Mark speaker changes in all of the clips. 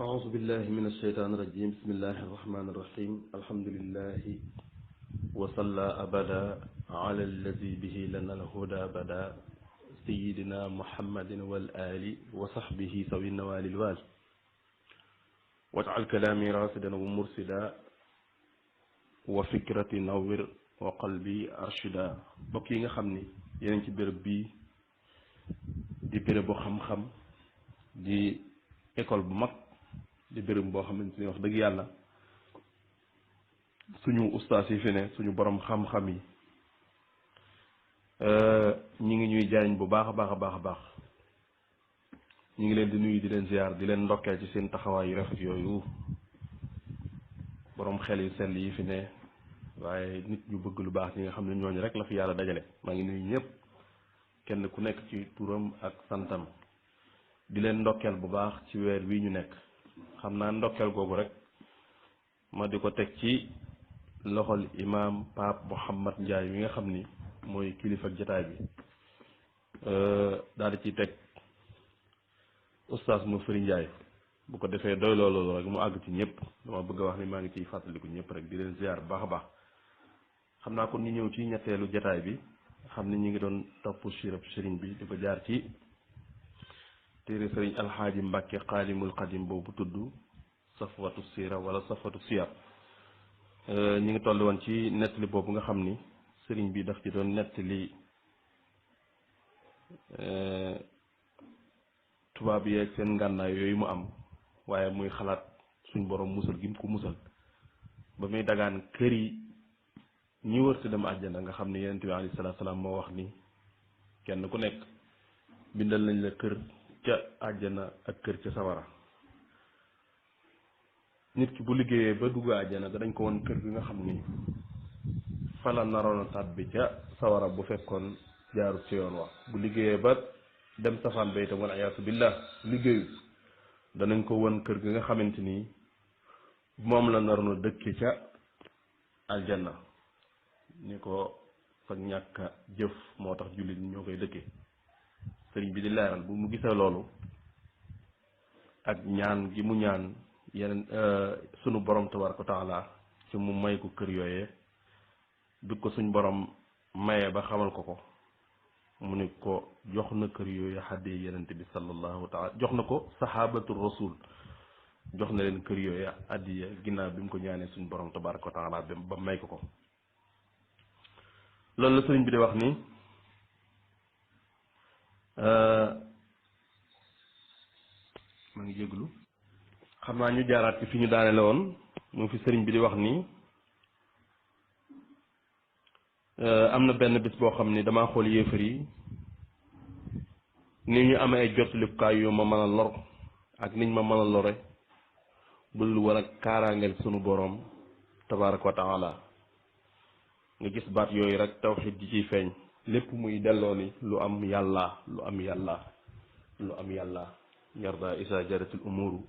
Speaker 1: أعوذ بالله من الشيطان الرجيم بسم الله الرحمن الرحيم الحمد لله وصلى أبدا على الذي به لنا الهدى بدا سيدنا محمد والآل وصحبه سوي النوال الوال واجعل كلامي راسدا ومرسدا وفكرتي نور وقلبي أرشدا بكي nga xamni yeen ci bërepp bi di bërepp bu xam xam di école bu mag di bërëm boo xamante ni wax dëgg yàlla suñu ustaas yi fi ne suñu borom xam-xam yi ñi ngi ñuy jariñ bu baax a baax a baax a baax ñi ngi leen di nuyu di leen ziar di leen ndokkeel ci seen taxawaay yu rafet yooyu borom xel yu sell yi fi ne waaye nit ñu bëgg lu baax ñi nga xam ne ñooñu rek la fi yàlla dajale maa ngi nuyu ñëpp kenn ku nekk ci turam ak santam di leen ndokkeel bu baax ci weer wi ñu nekk xam naa ndokkeel googu rek ma di ko teg ci loxol imaam Pape Mouhamad Ndiaye mi nga xam ni mooy kilifa ak jataay bi daal di ciy teg oustaz mu Fëri Ndiaye bu ko defee doy loolu rek mu àgg ci ñëpp dama bëgg a wax ni maa ngi ciy fàttaliku ñëpp rek di leen ziar bu baax a baax xam naa kon ñu ñëw ci ñetteelu jataay bi xam ni ñu ngi doon topp sirab sëriñ bi di ko jaar ci téere sëriñ alxaaji Mbàkke xaalimul xadim boobu tudd safwatu siira wala safwatu siyar ñi ngi toll woon ci nettali boobu nga xam ni sëriñ bi daf ci doon nettali tubaab yeeg seen ngànnaay yooyu mu am waaye muy xalaat suñ borom musal gi mu ko musal ba muy dagaan kër yi ñi wër si dem àjjana nga xam ni yonent bi alayhi salaatu salaam moo wax ni kenn ku nekk bindal nañ la kër ca àjjana ak kër ca sawara nit ki bu liggéeyee ba dugg àjjana danañ ko won kër gi nga xam ni fa la naroon a tàbbi ca sawara bu fekkoon jaarut ci yoon wax bu liggéeyee ba dem safaan ba itam wala ayaasu billah liggéeyu danañ ko won kër gi nga xamante ni moom la naroon a dëkki ca aljanna ni ko fa ñàkk jëf moo tax jullit ñoo koy dëkkee sëriñ bi di leeral bu mu gisee loolu ak ñaan gi mu ñaan yeneen sunu borom tabaraka wa taala ci mu may ko kër yooyee bi ko suñ borom mayee ba xamal ko ko mu ni ko jox na kër yooyu xaddee yenente bi sallallahu taala jox na ko sahabatu rasul jox na leen kër yooyu addiya ginnaaw bi mu ko ñaanee suñ borom tabaraka wa taala ba may ko ko loolu la sëriñ bi di wax ni maa ngi jéglu xam naa ñu jaaraat ci fi ñu daane la woon mu fi sëriñ bi di wax ni am na benn bis boo xam ni damaa xool yéefar yi ni ñu amee ay jotlikukaay yu ma mën a lor ak niñ ma mën a lore bu dul war a kaaraangeel sunu boroom tabaaraka wa taala nga gis baat yooyu rek tawxiid ji ciy feeñ lépp muy delloo ni lu am yàlla lu am yàlla lu am yàlla yarda isa jaratil umuru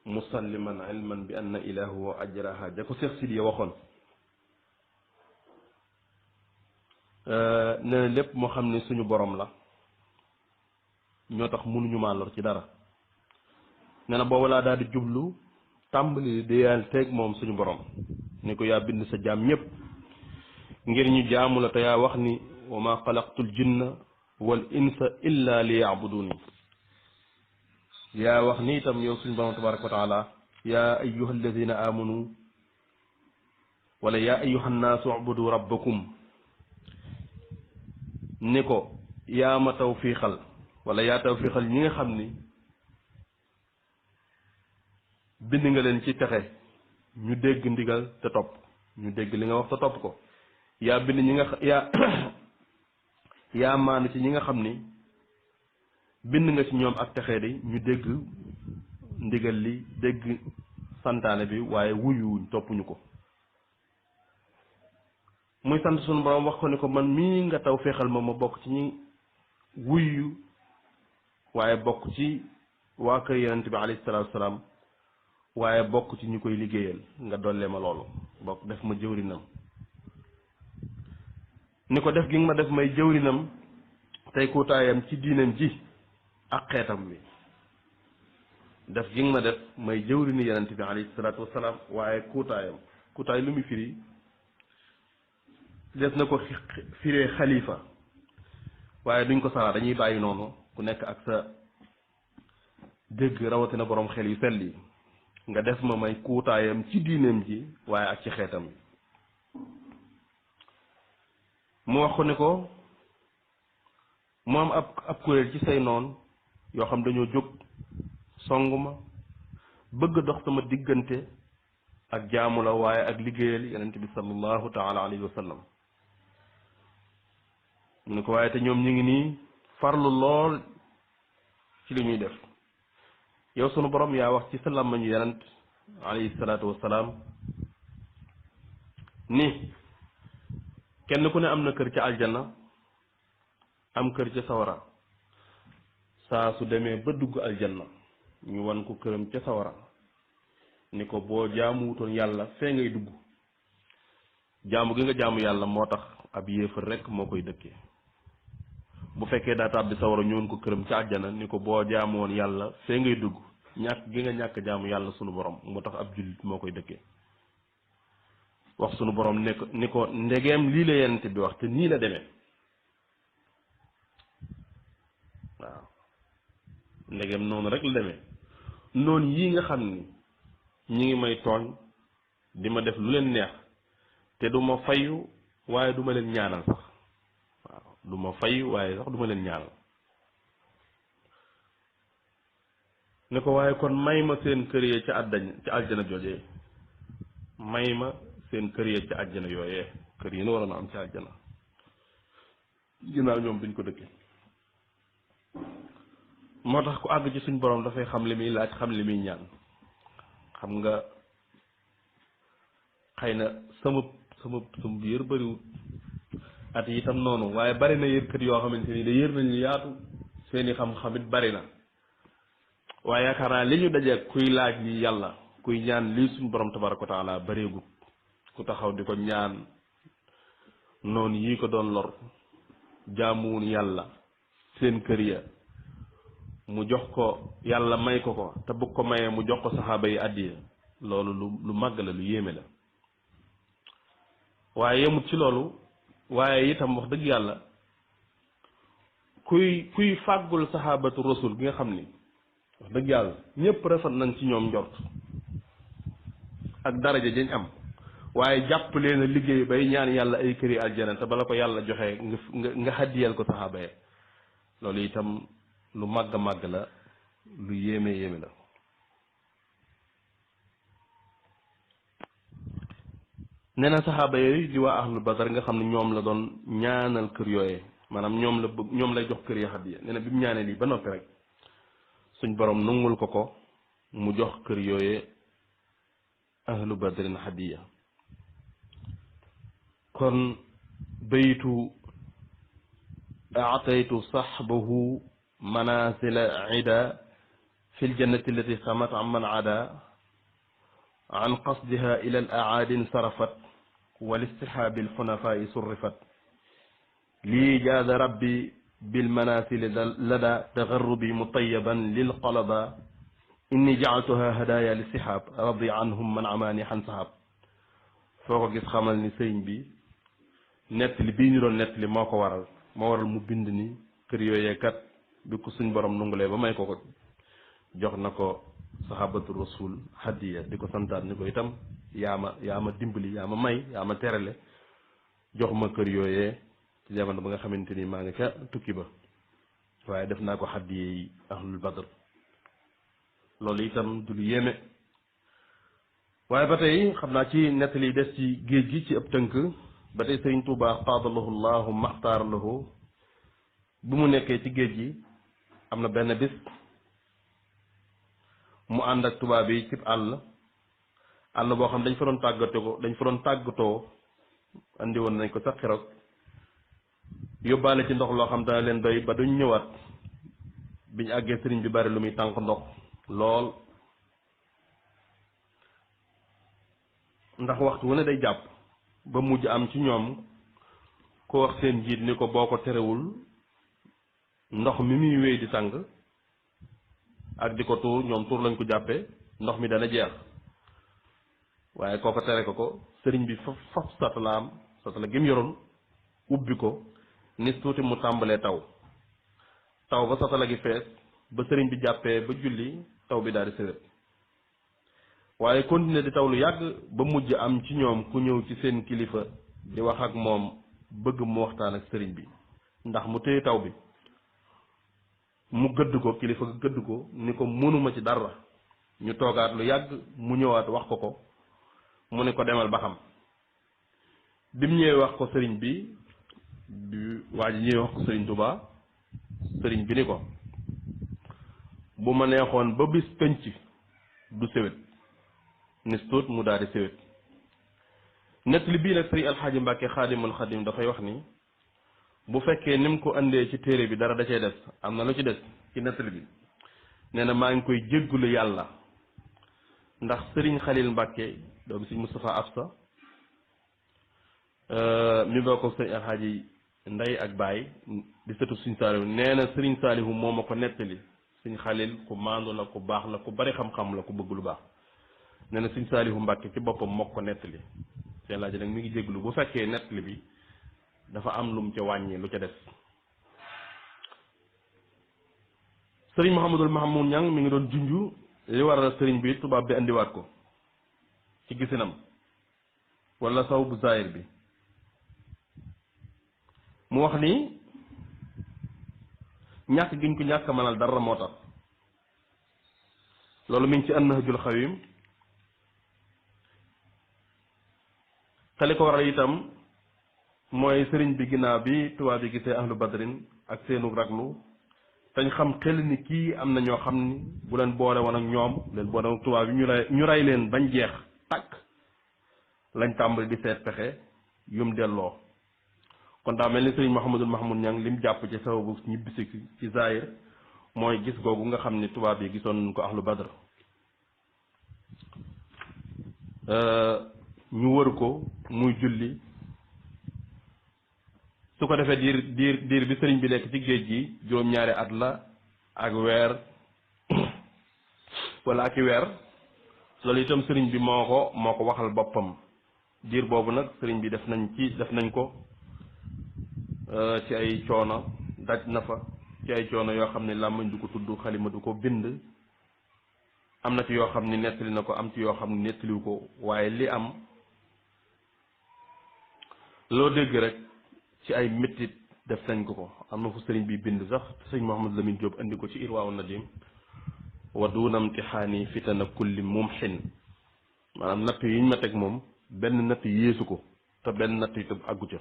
Speaker 1: musalliman ilman bi anna ilahu wa ajraha ja ko Seex Sidiya waxoon nee na lépp moo xam ne suñu borom la ñoo tax mënuñu maa lor ci dara nee na boobu laa daal di jublu tàmbali di yàlla teeg moom suñu borom ni ko yaa bind sa jaam ñépp ngir ñu jaamu la te yaa wax ni wa ma xalaqtul jinna wal insa illa li yaabuduni yaa wax ni itam yow suñu borom tabaraka wa taala yaa ayyuha alladina amanu wala yaa ayyuha nnaasu ubudu rabbakum ni ko yaa ma tawfiixal wala yaa tawfiixal ñi nga xam ni bind nga leen ci texe ñu dégg ndigal te topp ñu dégg li nga wax te topp ko yaa bind ñi nga yaa maanu ci ñi nga xam ni bind nga ci ñoom ak texee di ñu dégg ndigal li dégg santaane bi waaye wuyuwuñ toppuñu ko muy sant sunu borom wax ko ni ko man mii nga taw féexal ma bokk ci ñi wuyu waaye bokk ci waa kër yonent bi alayhi salaatu salaam waaye bokk ci ñu koy liggéeyal nga dollee ma loolu bokk def ma jëwrinam ni ko def gi nga ma def may jëwrinam tey kuutaayam ci diinam ji ak xeetam bi def gi nga ma def may jëwri ni yonent bi alayhi salaatu wasalaam waaye kuutaay lu muy firi des na ko firee xalifa waaye duñ ko saraa dañuy bàyyi noonu ku nekk ak sa dégg rawatina borom xel yu sell yi nga def ma may kuutaayam ci diineem ji waaye ak ci xeetam mu wax ko ni ko mu am ab kuréel ci say noon yoo xam dañoo jóg song ma bëgg dox sama diggante ak jaamu la waaye ak liggéeyal yonent bi sallallahu taala alayhi wa sallam mu ne ko waaye te ñoom ñu ngi nii farlu lool ci li ñuy def yow sunu borom yaa wax ci sa làmmiñu yonent alayhi salaatu wasalaam ni kenn ku ne am na kër ca aljanna am kër ca sawara saa su demee ba dugg aljanna ñu wan ko këram ca sawara ni ko boo jaamuwutoon yàlla fee ngay dugg jaamu gi nga jaamu yàlla moo tax ab yéefar rekk moo koy dëkkee bu fekkee daa tàbbi sawara ñu wan ko këram ca àjjana ni ko boo jaamu woon yàlla fee ngay dugg ñàkk gi nga ñàkk jaamu yàlla sunu borom moo tax ab jullit moo koy dëkkee wax sunu borom ni ko ndegeem lii la yonent bi wax te nii la demee waaw ndegeem noonu rek la demee noonu yii nga xam ni ñi ngi may tooñ di ma def lu leen neex te du ma fayu waaye du ma leen ñaanal sax waaw du ma fayu waaye sax du ma leen ñaanal ne ko waaye kon may ma seen kër yee ca aljana joojee may ma seen kër yee ca àjjana yooyee kër yi nu waroon a am ca àjjana ginnaaw ñoom duñ ko dëkke moo tax ku àgg ci suñ borom dafay xam li muy laaj xam li muy ñaan xam nga xëy na sama yër bëriwut at yi itam noonu waaye bari na yërkat yoo xamante ni da yër nañ lu yaatu seeni xam-xamit bari na waaye yaakaar naa li ñu dajee kuy laaj li yàlla kuy ñaan lii suñ borom tabaraka wa taala bareegut ku taxaw di ko ñaan noonu yii ko doon lor jaamuwun yàlla seen kër ya mu jox ko yàlla may ko te bu ko mayee mu jox ko saxaaba yi àddiya loolu lu màgg la lu yéeme la waaye yemut ci loolu waaye itam wax dëgg yàlla kuy fàggul saxaabatu rasul gi nga xam ni wax dëgg yàlla ñëpp rafet nañ ci ñoom njort ak daraja dañ am waaye jàpp leen a liggéey bay ñaan yàlla ay këri aljana te bala ko yàlla joxe nga xaddiyal ko saxaaba yi loolu itam lu màgg màgg la lu yéeme yéeme la nee na saxaaba yooyu di waa ahlul badar nga xam ne ñoom la doon ñaanal kër yooyee maanaam ñoom lay jox kër ya xaddiya nee na bi mu ñaanee lii ba noppi rek suñ borom nangul ko mu jox kër yooyee ahlu badrin xaddiya kon baytu aataytu saxbahu manasila ida fi ljannati allati samat an man ada an qasdiha ila al aadi insarafat walistihaabi alxunafai surrifat lii jaada rabbi bilmanasili lada tagarrubi mutayaban lilqalaba inni jacaltuha hadaya listihab radi anhum man amaani xan sahab foo ko gis xamal ni sëriñ bi nettali bii ñu doon nettali moo waral mu bind ni kër yooyee kat bi ko suñ borom nungulee ba may ko jox na ko sahabatu rasul hadiya di ko santaat ni ko itam yaa ma dimbali yaa ma may yaa ma terale jox ma kër yooyee ci jamono ba nga xamante ni maa ngi ca tukki ba waaye def naa ko hadiya yi ahlul badr loolu itam du lu yéeme waaye ba tey xam naa ci nettali des ci géej gi ci ëpp tënk ba tey sëriñ Tuubaa qaadalahu llahu maxtaar lahu bu mu nekkee ci géej gi am na benn bis mu ànd ak tubaab yi ci àll boo xam dañ fa doon tàggatoo andi woon nañ ko sax xeroog yóbbaale ci ndox loo xam dana leen doy ba duñ ñëwaat biñu àggee sëriñ bi bari lu muy tànk ndox lool ndax waxtu wu ne day jàpp ba mujj am ci ñoom ko wax seen njiit ni ko boo ko terewul ndox mi muy wéy di tàng ak di ko tuur ñoom tuur lañ ko jàppee ndox mi dana jeex waaye kooko tere ko sëriñ bi faf satalaam satala gi mu yoroon ubbi ko nis tuuti mu tàmbalee taw ba satala gi fees ba sëriñ bi jàppee ba julli taw bi daal di sëwét waaye continuer di taw lu yàgg ba mujj am ci ñoom ku ñëw ci seen kilifa di wax ak moom bëgg mu waxtaan ak sëriñ bi ndax mu téye taw bi mu gëdd ko kilifa gëdd ko ni ko mënuma ci dara ñu toogaat lu yàgg mu ñëwaat wax ko mu ne ko demal ba xam bim ñëwee wax ko sëriñ bi waa ji ñëwee wax ko sëriñ Tuubaa sëriñ bi ni ko bu ma neexoon ba bis penc du séwét nis tuut mu daal di séwét nett li bii nag sëriñ Alxaaji Mbàkke Xaadimul Xaadim dafay wax ni bu fekkee ni mu ko andee ci téere bi dara da cee des am na lu ci des ci nettali bi nee na maa ngi koy jéggulu yàlla ndax sëriñ Xalil Mbàkke doomu sëriñ Moustapha Absa mi boo ko sëriñ Alxaaji Ndey ak Baay di sëtu sëriñ Saalihu nee na sëriñ Saalihu moo ma ko nettali sëriñ Xalil ku maandu la ku baax la ku bari xam-xam la ku bëgg lu baax nee na sëriñ Saalihu Mbàkke ci boppam moo ko nettali seen laaj nag mi ngi jéggulu bu fekkee nettali bi dafa am lum ca wàññi lu ca des sëriñ Mouhamadul Mahamoud Ñang mi ngi doon junju li waral sëriñ bi tubaab bi andiwaat ko ci gisinam wala saw bu zaahir bi mu wax ni ñàkk giñ ko ñàkk mënal dara moo tax loolu mi ngi ci An-Nahjul Xawim te li ko waral itam mooy sëriñ bi ginnaaw bi tubaab yi gisee ahlu badrin ak seenu raglu dañ xam xel ni kii am na ñoo xam ni bu leen boole woon ak ñoom leen boole woon ak tubaab yi ñu rey leen bañ jeex takk lañ tàmbali di seet pexe yum delloo kon daa mel ni sëriñ Mouhamadul Mahmoud Ñang lim jàpp ci sababu ñibbisi ci zaahir mooy gis googu nga xam ni tubaab yi gisoon nañ ko ahlu badr ñu wër ko muy julli su ko defee diir bi sëriñ bi nekk ci géej gi juróom-ñaari at la ak weer wala ak i weer loolu itam sëriñ bi moo ko waxal boppam diir boobu nag sëriñ bi def nañ ko ci ay coono daj na fa ci ay coono yoo xam ne làmmiñ du ko tudd xalima du ko bind am na ci yoo xam ne nettali na ko am ci yoo xam ne nettaliwu ko waaye li am loo dégg rek ci ay méttit def nañ ko am na fu sëriñ bi bind sax sëriñ Mouhamadou Lamine Diop andi ko ci Irwaawu Nadim wa duuna imtixaani fitana kulli mumxin maanaam natt yiñ ma teg moom benn natt yéesu ko te benn natt itam àggu ca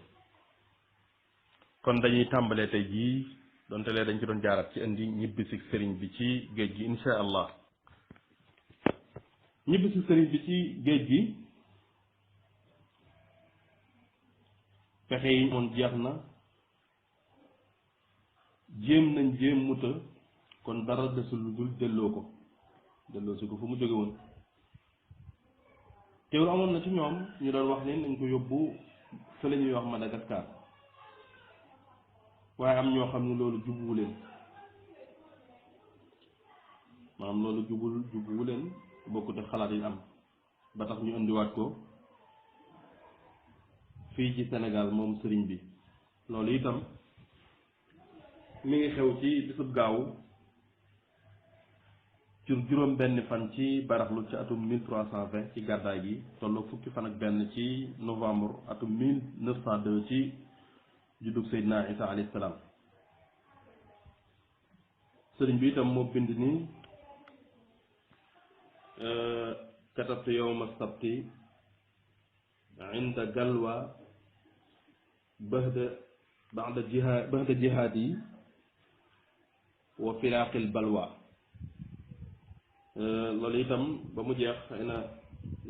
Speaker 1: kon dañuy tàmbalee tey jii donte lee dañ ci doon jaarat ci indi ñibbisi sëriñ bi ci géej gi insha allah ñibbisi sëriñ bi ci géej gi pexe yi moom jeex na jéem muta kon dara desul lu dul delloo si ko fu mu jóge woon teewul amoon na ci ñoom ñu doon wax ni nañ ko yóbbu fële ñuy wax Madagascar waaye am ñoo xam ne loolu jubuwu leen maanaam loolu jubuwu leen bokkut ak xalaat yi am ba tax ñu indiwaat ko fii ci Sénégal moom sëriñ bi loolu itam mi ngi xew ci bisub gaawu ci juróom benn fan ci baraxlu ci atum 1320 ci gàddaay gi tolloog fukki fan ak benn ci novembre atum 1902 ci juddug Seydina Isa alayhi salaam sëriñ bi itam moo bind ni katabtu yawma sabti inda galwa ba'da jihaadi wa firaqil balwa loolu itam ba mu jeex xëy na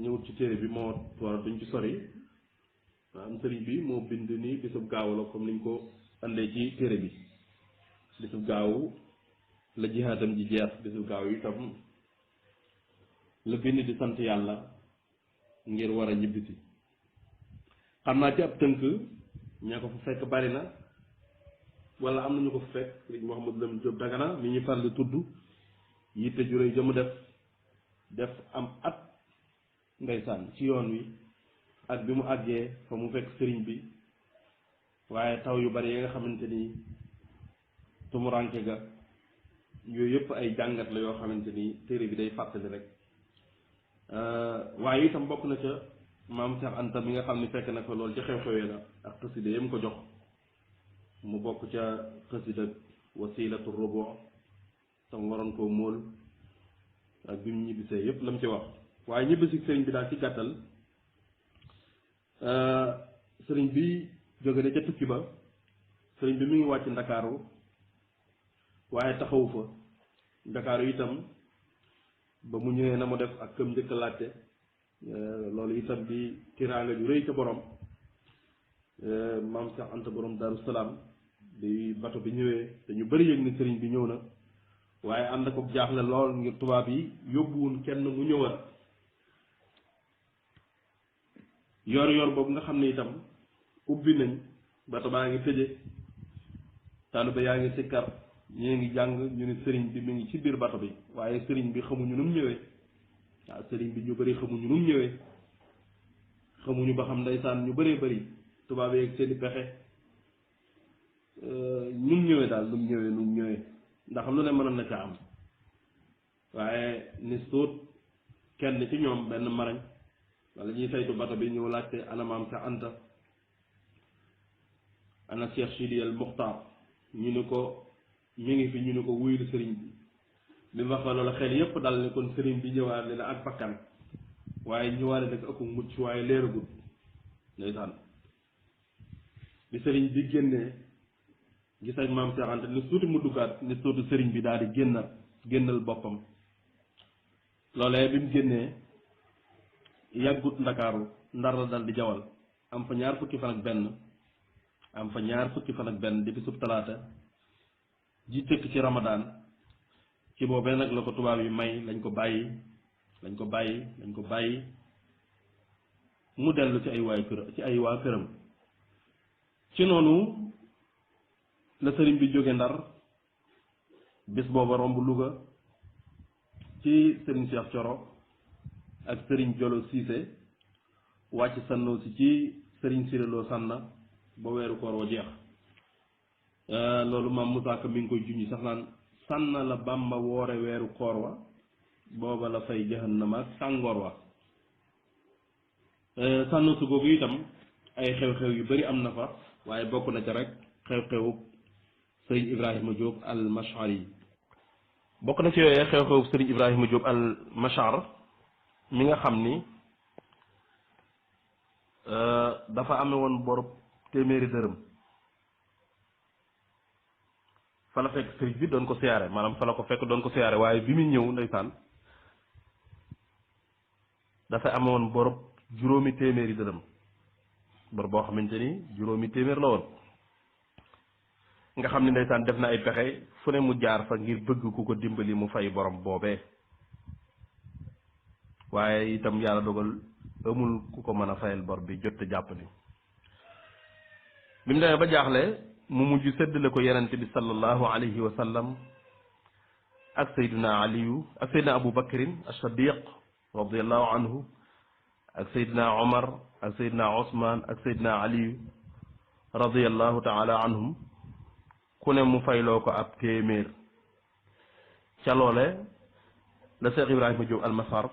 Speaker 1: ñëwut ci téere bi moo war duñ ci sori am sëriñ bi moo bind ni bisub gaaw la comme niñ ko andee ci téere bi bisub gaaw la jihaadam ji jeex bisub gaaw itam la bind di sant yàlla ngir war a ñibbisi xam naa ci ab tënk ñaa ko fa fekk bari na wala am nañu ko fa fekk sëriñ Mouhamadou Lamine Diop Dagana mi ñu faral di tudd yitte ju rëy jëmu def am at ndeysaan ci yoon wi ak bi mu àggee fa mu fekk sëriñ bi waaye taw yu bari yi nga xamante ni tumuranke ga yooyu yëpp ay jàngat la yoo xamante ni téere bi day fàttali rek waaye itam bokk na ca maam Cheikh Anta mi nga xam ni fekk na ko loolu ca xew-xewee la ak xasida yam ko jox mu bokk ca xasida wasilatu rubu tam waroon koo móol ak bi mu ñibbisee yëpp la mu ci wax waaye ñibbisi sëriñ bi daal ci gàttal sëriñ bi jóge na ca tukki ba sëriñ bi mi ngi wàcc ndakaaru waaye taxawu fa ndakaaru itam ba mu ñëwee na mu def ak këm njëkk laajte loolu itam di tiraanga ju rëy ca borom maam Cheikh Anta borom Daaru Salaam di bato bi ñëwee te ñu bari yëg ni sëriñ bi ñëw na waaye ànd ko jaaxle lool ngir tubaab yi yóbbuwun kenn mu ñëwaat yor boobu nga xam ne itam ubbi nañ bato baa ngi tëje taalibe yaa ngi sikkar ñii ngi jàng ñu ne sëriñ bi mi ngi ci biir bato bi waaye sëriñ bi xamuñu nu mu ñëwee waaw sëriñ bi ñu bëri xamuñu nu mu ñëwee xamuñu ba xam ndeysaan ñu bëree bëri tubaab yeeg seeni pexe nu mu ñëwee daal nu mu ñëwee ndax lu ne mënoon na ca am waaye ni suut kenn ci ñoom benn marañ wala ñuy saytu bato bi ñëw laajte ana maam Cheikh Anta ana Cheikh Sidi El Muxtaar ñu ne ko mi ngi fi ñu ne ko wuyul sëriñ bi mu wax la loolu xel yépp dal ne kon sëriñ bi ñëwaale na ak bakkan waaye ñëwaale nag ak mucc waaye leeragul ndeysaan bi sëriñ bi génnee gis ak maam Cheikh Anta ni suuti mu duggaat ni suuti sëriñ bi daal di génnal boppam loolee bi mu génnee yàggut ndakaaru ndar la dal di jawal am fa ñaar fukki fan ak benn di bisub talaata ji tëkk ci ramadaan ci boobee nag la ko tubaab yi may lañ ko bàyyi mu dellu ci ay waa këram ci noonu la sëriñ bi jóge ndar bis booba romb Louga ci sëriñ Cheikh Coro ak sëriñ Jolo Siise wàcc sannoo si ci sëriñ Siréloo Sanna ba weeru koor wa jeex loolu maam Moussa Ka mi ngi koy junj sax naan sànna la Bàmba woore weeru koor wa booba la fay jahannama ak tàngoor wa sànnoo si googu itam ay xew-xew yu bari am na fa waaye bokk na ca rek xew-xewu sëriñ Ibrahima Diop al Mashar yi bokk na ci yooyee xew-xewu sëriñ Ibrahima Diop al Mashar mi nga xam ni dafa amee woon borob téeméeri dërëm fa la fekk sëriñ bi doon ko siyaare maanaam fa la ko fekk doon ko siyaare waaye bi muy ñëw ndeysaan dafa amee woon borob juróomi téeméeri dërëm bor boo xamante ni juróomi téeméer la woon nga xam ni ndeysaan def na ay pexe fu ne mu jaar fa ngir bëgg ku ko dimbali mu fay borom boobee waaye itam yàlla dogal amul ku ko mën a fayal bor bi jot jàpp ni bi mu demee ba jaaxle mu mujj séddale ko yenente bi sallallahu alayhi wa sallam ak sayduna aliyu ak sayduna abu bakrin as-siddiq radiallahu anhu ak sayduna omar ak sayduna osman ak sayduna aliyu radiallahu taala anhum ku ne mu fayloo ko ab téeméer ca loole la Cheikh Ibrahima Diop almasar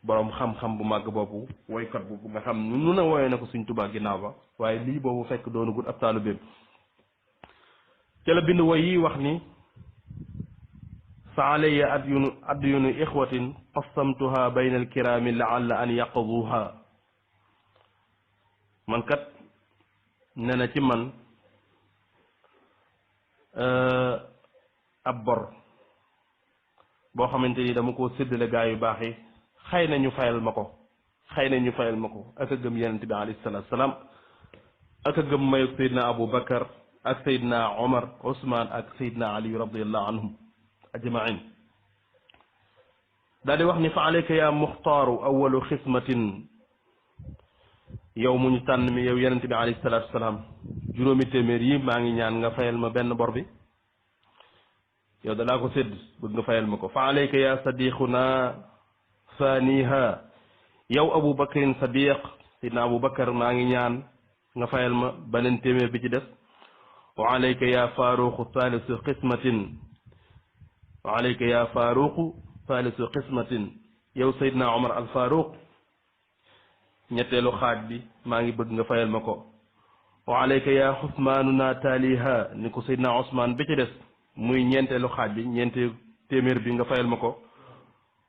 Speaker 1: boroom xam-xam bu màgg boobu woykat bu nga xam nu ne wooyee na ko Sëriñ Tuubaa ginnaaw ba waaye lii boobu fekk doonu gut ab taalibeem ca la bind woy yi wax ni fa alayya adyunu ixwatin qasamtuha bayna alkiraami laalla an yaqduha man kat ne na ci man ab bor boo xamante ni dama koo séddale gaa yu baax yi xëy na ñu fayal ma ko ak a gëm yonent bi alayhi salaatu salaam ak a gëm mayug Seydina Abu Bakar ak Seydina Omar Ousmane ak Seydina Ali radiallahu anhum ajmain daal di wax ni fa alayka ya muxtaaru awalu xismatin yow mu ñu tànn mi yow yonent bi alayhi salaatu salaam juróomi téeméer yi maa ngi ñaan nga fayal ma benn bor bi yow danaa ko sédd bëgg nga fayal ma ko fa alayka ya sadiquna thaniha yow Abu Bakrin sadiq sidna Abu Bakar maa ngi ñaan nga fayal ma beneen téeméer bi ci des wa alayka ya faruqu thalithu qismatin wa alayka ya faruqu thalithu qismatin yow Seydina Omar al Faruq ñetteelu xaaj bi maa ngi bëgg nga fayal ma ko wa alayka ya xusmaanuna taaliha ni ko Seydina Ousmane bi ci des muy ñeenteelu xaaj bi ñeente téeméer bi nga fayal ma ko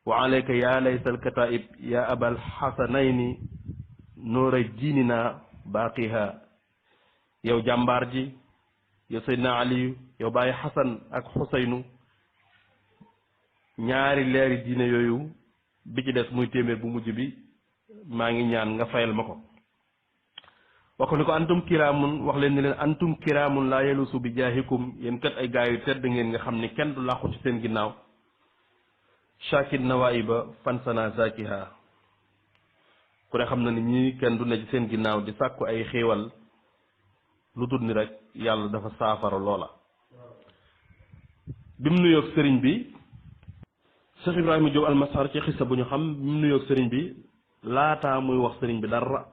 Speaker 1: wa alayka ya laysal kataib ya abal xasanayni nooray diinina baaqiha yow jàmbaar ji yow Seydina Aliyu yow bàyyi Xasan ak Xusaynu ñaari leeri diine yooyu bi ci des muy téeméer bu mujj bi maa ngi ñaan nga fayal ma ko wax ko ni ko antum kiraamun wax leen ni leen antum kiraamun laa yelusu bi jaahikum yéen kat ay gaa yu tedd ngeen nga xam ni kenn du làqu ci seen ginnaaw shakid nawaiba fansana zakiha ku ne xam na ni ñii kenn du ne ci seen ginnaaw di sàkku ay xéewal lu dul ni rek yàlla dafa saafara loola bi mu nuyoog sëriñ bi Cheikh Ibrahima Diop almasar ci xissa bu ñu xam bi mu nuyoog sëriñ bi laataa muy wax sëriñ bi dara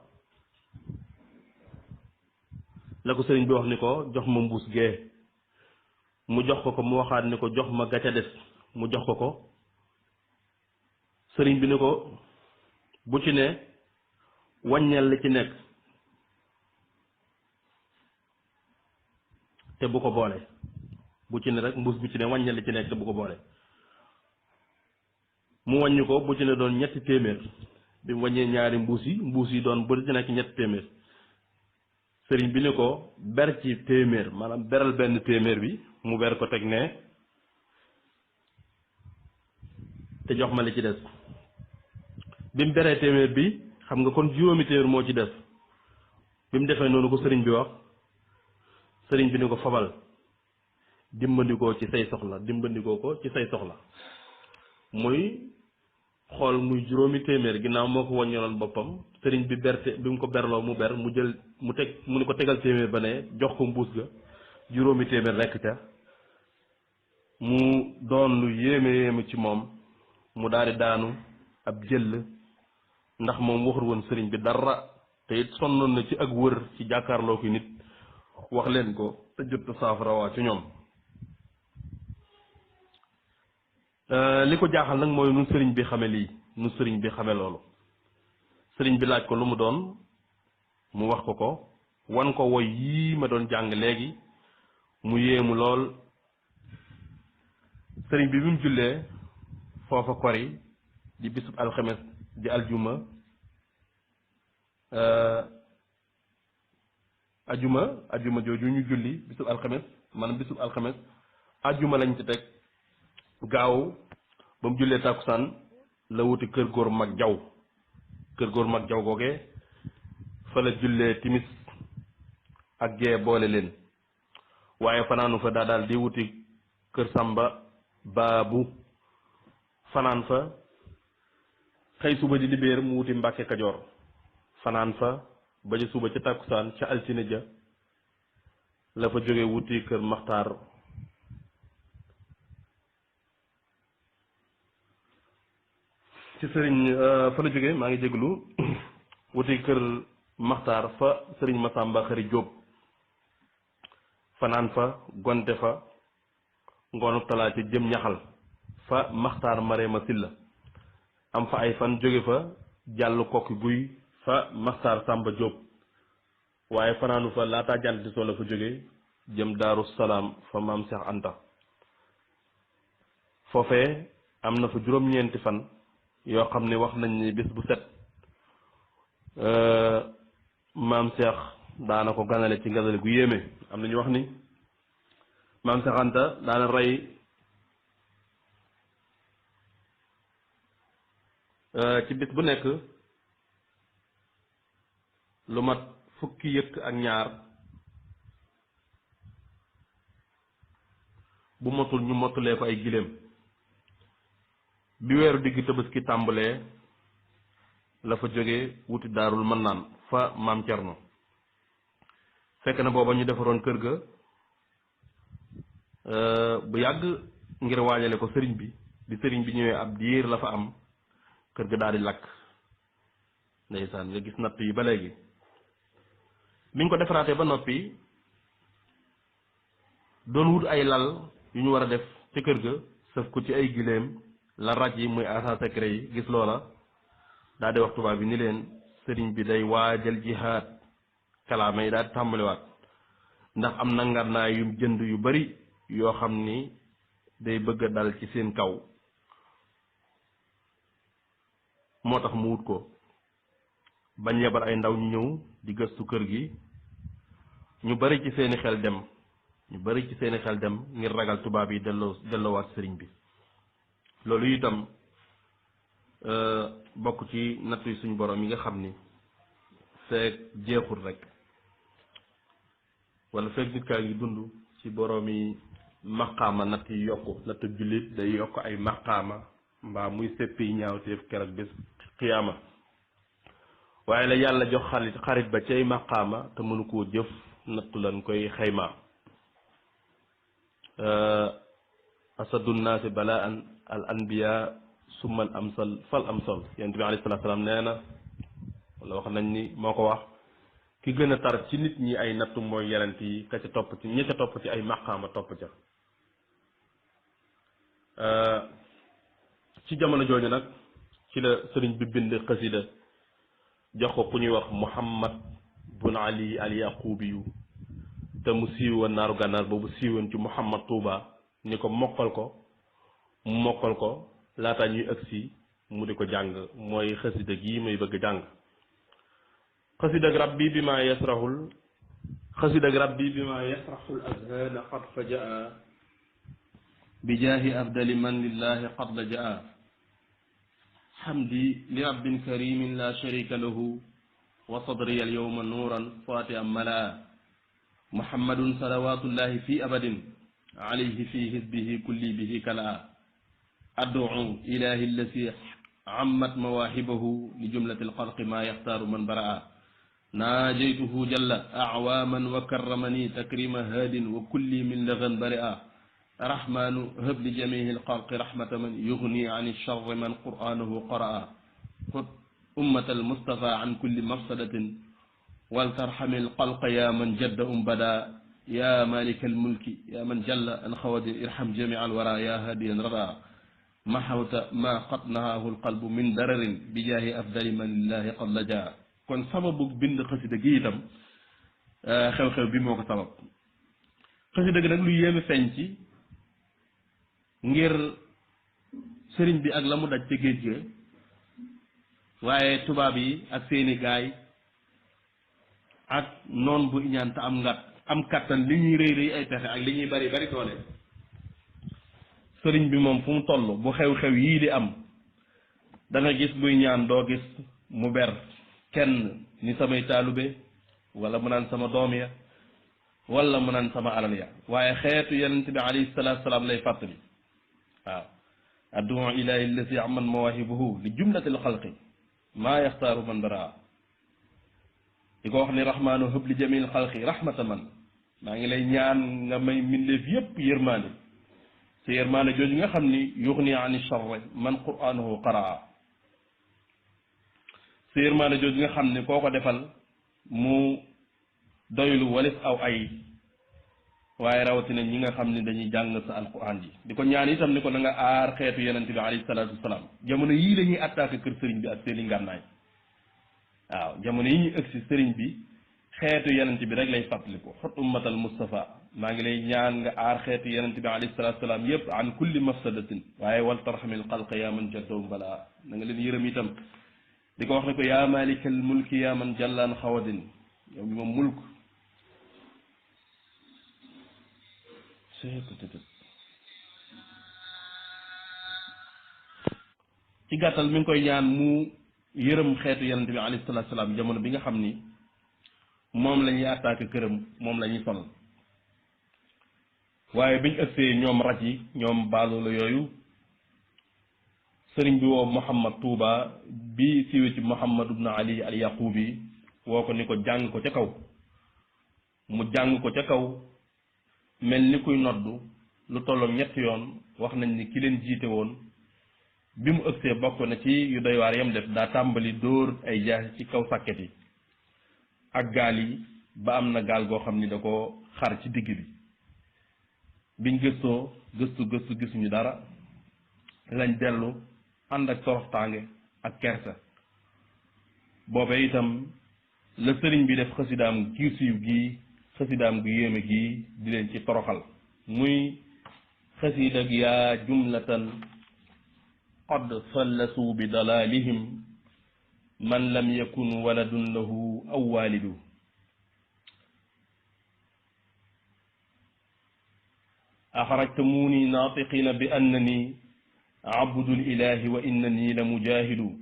Speaker 1: la ko sëriñ bi wax ni ko jox ma mbuus gee mu jox ko mu waxaat ni ko jox ma gàcca des mu jox ko sëriñ bi ni ko bu ci ne wàññeel li ci nekk te bu ko boole bu ci ne rek mbuus bu ci ne wàññeel li ci nekk te bu ko boole mu wàññi ko bu ci ne doon ñetti téeméer bi mu wàññee ñaari mbuus yi doon bu ci nekk ñetti téeméer sëriñ bi ni ko ber ci téeméer maanaam beral benn téeméer bi mu ber ko teg ne te jox ma li ci des bi mu beree téeméer bi xam nga kon juróomi téeméer moo ci des bi mu defee noonu ko sëriñ bi wax sëriñ bi ni ko fabal dimbandikoo ci say soxla dimbandikoo ko ci say soxla muy xool muy juróomi téeméer ginnaaw moo ko wàññooloon boppam sëriñ bi berte bi mu ko berloo mu ber mu jël mu teg mu ni ko tegal téeméer ba ne jox ko mbuus ga juróomi téeméer rekk ca mu doon lu yéeme ci moom mu daal di daanu ab jël ndax moom waxul woon sëriñ bi dara te it sonnoon na ci ak wër ci jàkkaarloo ki nit wax leen ko te jot saafara waa ci ñoom li ko jaaxal nag mooy nu sëriñ bi xame lii nu sëriñ bi xame loolu sëriñ bi laaj ko lu mu doon mu wax ko wan ko woy yii ma doon jàng léegi mu yéemu lool sëriñ bi mu jullee foofa kori di bisub alxames di aljuma ajuma jooju ñu julli bisub alxames maanaam bisub alxames ajuma lañ ci teg gaaw ba mu jullee tàkkusaan la wuti kër góor mag jaw googee fa la jullee timis ak gee boole leen waaye fanaanu fa daa daal di wuti kër sàmba baabu fanaan fa xëy suba di dibéer mu wuti mbàkke kajoor fanaan fa ba ci suba ca tàkkusaan ca altine ja la fa jóge wuti kër maxtaar ci sëriñ fa la jóge maa ngi jéglu wuti kër maxtaar fa sëriñ Masamba Xari Jóob fanaan fa gonte fa ngoonu talaa ci jëm ñaxal fa maxtaar Mareema Silla am fa ay fan jóge fa jàll kokki guy fa maxtaar Sàmba Jóob waaye fanaanu fa laataa jant di soo la fa jóge jëm Daaru Salaam fa maam Seex Anta foofee am na fa juróom-ñeenti fan yoo xam ne wax nañ ni bis bu set maam Seex daana ko ganale ci ganale gu yéeme am na ñu wax ni maam Seex Anta daana rey ci bis bu nekk lu mat fukki yëkk ak ñaar bu motul ñu motulee ko ay giléem bi weeru digg tabaski tàmbalee la fa jóge wuti daarul mën naan fa maam Cerno fekk na booba ñu defaroon kër ga bu yàgg ngir waajale ko sëriñ bi sëriñ bi ñëwee ab diir la fa am kër ga daal di lakk ndeysaan nga gis natt yi ba léegi biñ ko defaraatee ba noppi doon wut ay lal yu ñu war a def ci kër ga sëf ko ci ay giléem la raj yi muy agent secret yi gis loola daal di wax tubaab bi ni leen sëriñ bi day waajal jihaad kalaama yi daal di tàmbaliwaat ndax am na ngànnaay yu jënd yu bari yoo xam ni day bëgg a dal ci seen kaw moo tax mu wut ko bañ yebal ay ndaw ñu ñëw di gëstu kër gi ñu bari ci seeni xel dem ngir ragal tubaab yi delloowaat sëriñ bi loolu itam bokk ci nattu suñ borom yi nga xam ni feek jeexul rek wala feek nit kaa ngi dund ci borom yi maqaama natt yi yokku natt jullit day yokk ay maqaama mbaa muy seppi ñaawteef keroog bés xiyaama waaye la yàlla jox xarit ba cay maqaama te mënu koo jëf nattu lan koy xaymaa asadu nnaasi balaan al anbiya summa al amsal fal amsal yonent bi alayhi salaatu salaam nee na wala wax nañ ni moo ko wax ki gën a tar ci nit ñi ay nattu mooy yonent yi ka ca topp ci ña ca topp ci ay maqaama topp ca ci jamono jooju nag ci la sëriñ bi bind xasida jox ko ku ñuy wax Muhammad bun Ali al Yaqubiyu te mu siiwoon naaru gànnaar boobu siiwoon ci Muhammad Touba ni ko mokkal ko mu mokkal ko laataa ñuy agsi mu di ko jàng mooy xasida gii may bëgg jàng xasida rabbi bi ma yasrahul azhana qad fajaa bi jaahi afdali man lillahi qad lajaa hamdi li rabbin karimin la sharika lahu wa sadriya al yawma nuuran fatihan malaa muhammadun salawatullahi fi abadin alayhi fi hizbihi kulli bihi kalaa ad'u ilahi allati ammat mawahibahu li jumlati alxalqi ma yaxtaaru man baraa naajaytuhu jalla acwaman wa karramani takrima haadin wa kulli min lagan bari'a rahmanu hab li jamihi alxalqi rahmata man yugni an alcharri man qur'anahu qara'a xut ummata almustafa an kulli mafsadatin waltarxami alxalqa ya man jadda bada ya malika almulki ya man jalla an xawadin irham jamia alwara ya hadiyan rada maxawta ma qad nahaahu alqalbu min dararin bi jaahi afdali man lillahi qad laja kon sababu bind xasida gi itam xew-xew bi moo ko sabab xasida gi nag lu yéeme feeñ ci ngir sëriñ bi ak la mu daj ca géej ga waaye tubaab yi ak seeni gaay ak noon bu iñaan te am kàttan li ñuy rëy rëy ay pexe ak li ñuy bari bari doole sëriñ bi moom fu mu toll bu xew-xew yii di am da nga gis buy ñaan doo gis mu ber kenn ni samay taalube wala mu naan sama doom ya wala mu naan sama alal ya waaye xeetu yonent bi alayhi salaatu salaam lay fàttali waaw ad'u ilahi allati amman mawahibuhu li jumlatil xalqi maa yaxtaaru man baraa di ko wax ni rahmaanu hëb li jamil xalqi rahmata man maa ngi lay ñaan nga may mbindeef yépp yërmaande te yërmaande jooju nga xam ni yuxni ani charri man qur'aanahu qaraa te yërmaande jooju nga xam ni koo ko defal mu doylu walis aw ay waaye rawatina ñi nga xam ne dañuy jàng sa alquran ji di ko ñaan itam ni ko na nga aar xeetu yonente bi alayhi salaatu wasalaam jamono yii la ñuy attaqué kër sëriñ bi ak seeni ngànnaay waaw jamono yi ñuy ëgsi sëriñ bi xeetu yonente bi rek lay fàttaliku xut ummatal Mustafa maa ngi lay ñaan nga aar xeetu yonente bi alayhi salaatu wasalaam yépp an kulli mafsadatin waaye wal tarhamil xalqa yaa man jaddaw balaa na nga leen yërëm itam di ko wax ne ko yaa malikal mulki yaa man jallaan xawadin yow mi moom mulk ci gàttal mi ngi koy ñaan mu yërëm xeetu yonente bi alayhi salaatu salaam jamono bi nga xam ni moom la ñuy attaqué këram moom la ñuy sonal waaye biñ ëgsee ñoom raj yi ñoom baaloola yooyu sëriñ bi woo Muhammad Touba bi siiwee ci Muhammad ibn Ali al Yaqubi woo ko ni ko jàng ko ca kaw mu jàng ko ca kaw mel ni kuy noddu lu tolloog ñetti yoon wax nañ ni ki leen jiite woon bi mu ëgsee bokk na ci yu doy waar yam def daa tàmbali dóor ay jaasi ci kaw sàkket yi ak gaal yi ba am na gaal goo xam ni da ko xar ci digg bi biñ gëstoo gëstu gisuñu dara lañ dellu ànd ak toroxtaange ak kersa boobee itam la sëriñ bi def xasidaam giir siiw gii xasidaam gu yéeme gii di leen ci toroxal muy xasida gi yaa jumlatan qad fallasu bi dalalihim man lam yakun waladun lahu aw walidu axrajtamuni naatiqina bi annani abdu lilahi wa innani la mujahidu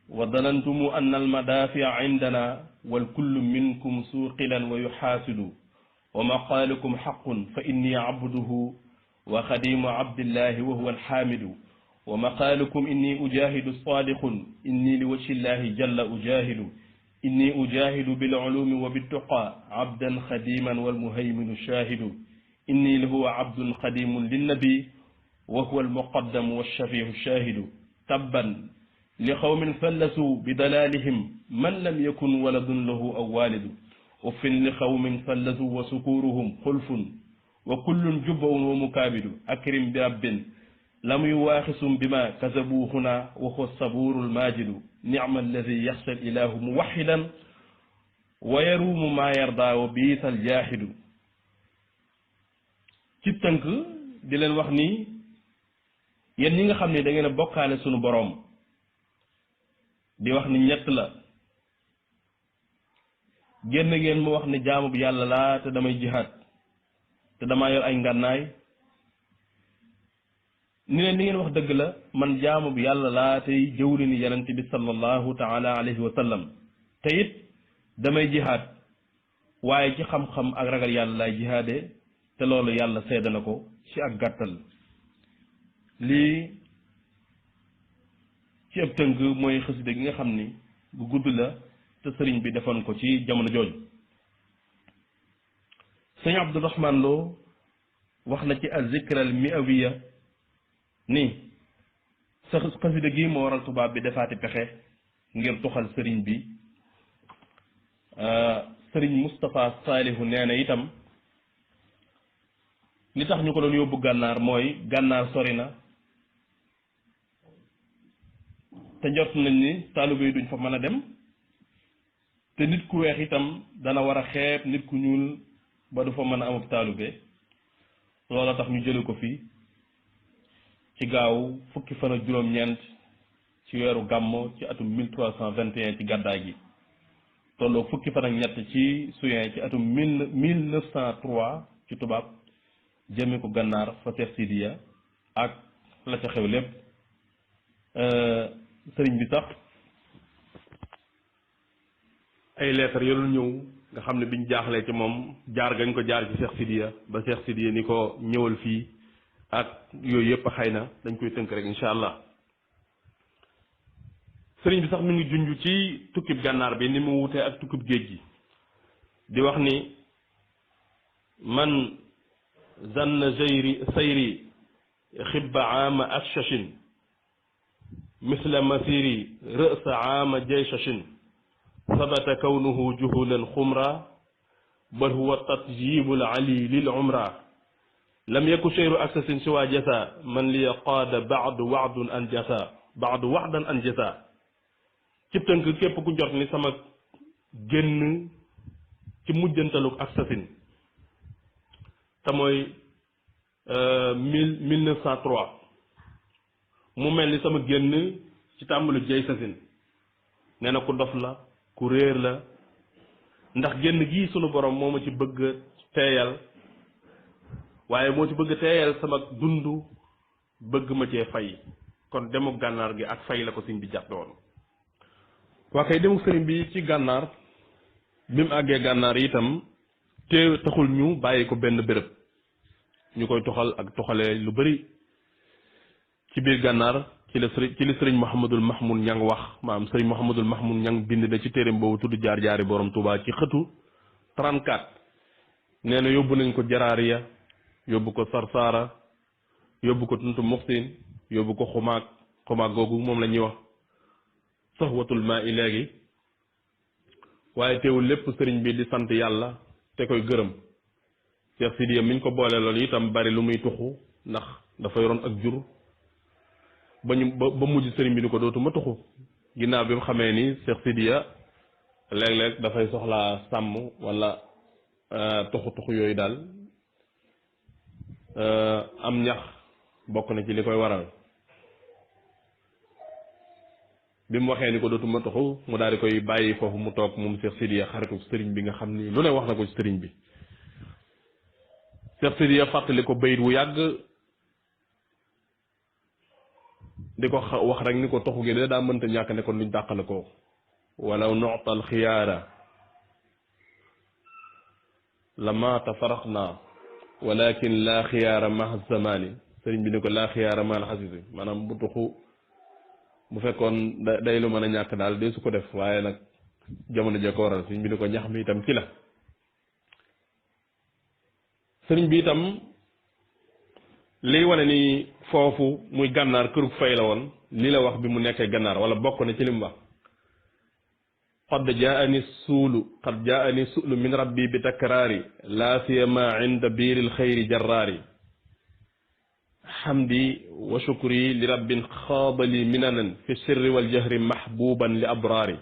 Speaker 1: wa danantumu anna almadafia indana walkullu minkum suqilan wa yuxaasidu wa maqaalukum xaqun fa inni abduhu wa xadimu abdillahi wa huwa alxaamidu wa maqaalukum inni ujahidu sadiqun inni li wajhi llahi jalla ujahidu inni ujahidu bilculumi wa bittuqa abdan xadiman walmuhayminu shahidu inni lahuwa abdun xadimun linnabi wa huwa almuqaddamu walshafihu shahidu tabban li qawmin fallasu bi dalalihim man lam yakun waladun lahu aw walidu uffin li qawmin fallasu wa sukuruhum xulfun wa kullun jubbaun wa mukaabidu akrim bi rabbin lam yuwaaxisum bima kasabu huna wa huwa saburu almajidu nicma alladi yaxsha alilahu muwaxidan wa yaruumu maa yarda wa biisa aljaahidu ci tënk di leen wax ni yéen ñi nga xam ne da ngeen a bokkaale sunu boroom di wax ni ñett la génn ngeen mu wax ni jaamu bi yàlla laa te damay jihaad te damaa yor ay ngànnaay ni leen li ngeen wax dëgg la man jaamu bi yàlla laa tey jëwri ni yonent bi sallallahu taala alayhi wa sallam te it damay jihaad waaye ci xam-xam ak ragal yàlla laay jihaadee te loolu yàlla seede na ko ci ak gàttal lii ci ab tënk mooy xasida gi nga xam ni bu gudd la te sëriñ bi defoon ko ci jamono jooju sëñ Abdourahman Lo wax na ci az-zikra al-mi'awiya ni sa xasida gi moo waral tubaab bi defaati pexe ngir tuxal sëriñ bi sëriñ Moustapha Salihu nee na itam li tax ñu ko doon yóbbu gànnaar mooy gànnaar sori na te njort nañ ni taalibe yi duñ fa mën a dem te nit ku weex itam dana war a xeeb nit ku ñuul ba du fa mën a am ak taalibe loola tax ñu jële ko fii ci gaaw fukki fan ak juróom-ñeent ci weeru gàmmo ci atum 1321 ci gàddaay gi tolloo fukki fan ak ñett ci suyen ci atum 1903 ci tubaab jëme ko gànnaar fa Seex Sidiya ak la ca xew lépp sëriñ bi sax ay lettres yu doon ñëw nga xam ne biñ jaaxlee ci moom jaar gañ ko jaar ci Seex Sidiya ba Seex Sidiya ni ko ñëwal fii ak yooyu yëpp xëy na dañ koy tënk rek incha allah sëriñ bi sax mi ngi junj ci tukkib gànnaar bi ni mu wutee ak tukkib géej gi di wax ni man zanna sayri xibba aama akshashin misla masiri rësa aama jaysashin sabata kawnuhu juhulan xumra bal huwa tatjibul ali lil umra lam yaku cheyru aksasin siwa jasa man liya qaada baadu waxdun an jasa baadu waxdan an jasa ci tënk képp ku jot ni sama génn ci mujjantaluk aksasin te mooy 1903 mu mel ni sama génn ci tàmbalu jay sasin nee na ku dof la ku réer la ndax génn gii sunu borom moo ma ci bëgg teeyal waaye moo ci bëgg teeyal sama dund bëgg ma cee fay kon demuk gànnaar gi ak fay la ko sëñ bi jàppe woon waa kay demuk sëriñ bi ci gànnaar bi mu àggee gànnaar itam te taxul ñu bàyyi ko benn béréb ñu koy toxal ak toxalee lu bari ci biir gànnaar ci li sëriñ Mouhamadul Mahmoud Ñang wax maanaam sëriñ Mouhamadul Mahmoud Ñang bind na ci téereem boobu tudd jaar-jaari borom Touba ci xëtu 34 nee na yóbbu nañ ko Jaraariya yóbbu ko Sarsara yóbbu ko tuntu muxsin yóbbu ko xumaag googu moom la ñuy wax saxwatul maa i léegi waaye teewul lépp sëriñ bi di sant yàlla te koy gërëm Cheikh Sidiya miñ ko boole loolu itam bari lu muy tuxu ndax dafa yoroon ak jur ba mujj sëriñ bi ni ko dootuma tuxu ginnaaw bi mu xamee ni Cheikh Sidiya léeg-léeg dafay soxlaa sàmm wala tuxu yooyu daal am ñax bokk na ci li koy waral bi mu waxee ni ko dootuma tuxu mu daal di koy bàyyi foofu mu toog moom Cheikh Sidiya xaritu sëriñ bi nga xam ni lu ne wax na ko ci sëriñ bi Cheikh Sidiya fàttali ko bayit wu yàgg di ko wax rek ni ko toxu gi de daa mënta ñàkk ne kon luñ dàqale ko walaw nu'tal xiyaara lama tafaraqna walakin laa xiyaara maha zamani sëriñ bi ni ko laa xiyaara maal xasisi maanaam bu tuxu bu fekkoon day lu mën a ñàkk daal de su ko def waaye nag jamono jee ko waral sëriñ bi ni ko ñax mi itam ci la sëriñ bi itam liy wane ni foofu muy gànnaar kërug fay la woon li la wax bi mu nekkee gànnaar wala bokk na ci li mu wax qad jaani suulu min rabbi bi takraari laa siyama inda biiril xayri jarraari xamdi wa shukri li rabbin xaadali minanan fi sirri wal jahri mahbuban li abraari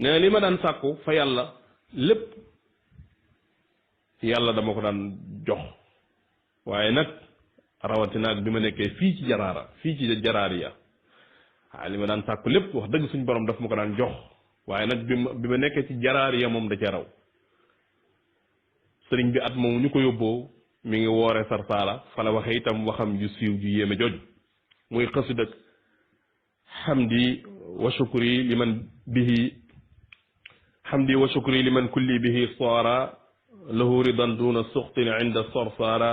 Speaker 1: nee na li ma daan sàkku fa yàlla lépp yàlla dama ko daan jox waaye nag rawatina ak bi ma nekkee fii ci jaraariya waaye li ma daan sàkku lépp wax dëgg suñ borom daf ma ko daan jox waaye nag bi ma nekkee ci jaraariya moom da ca raw sëriñ bi at moom ñu ko yóbboo mi ngi woore sarsaala fa la waxe itam waxam ju siiw ju yéeme jooju muy xasid ak xamdi wa shukri liman kulli bihi saara lahu ridan duna suxtin inda sarsaara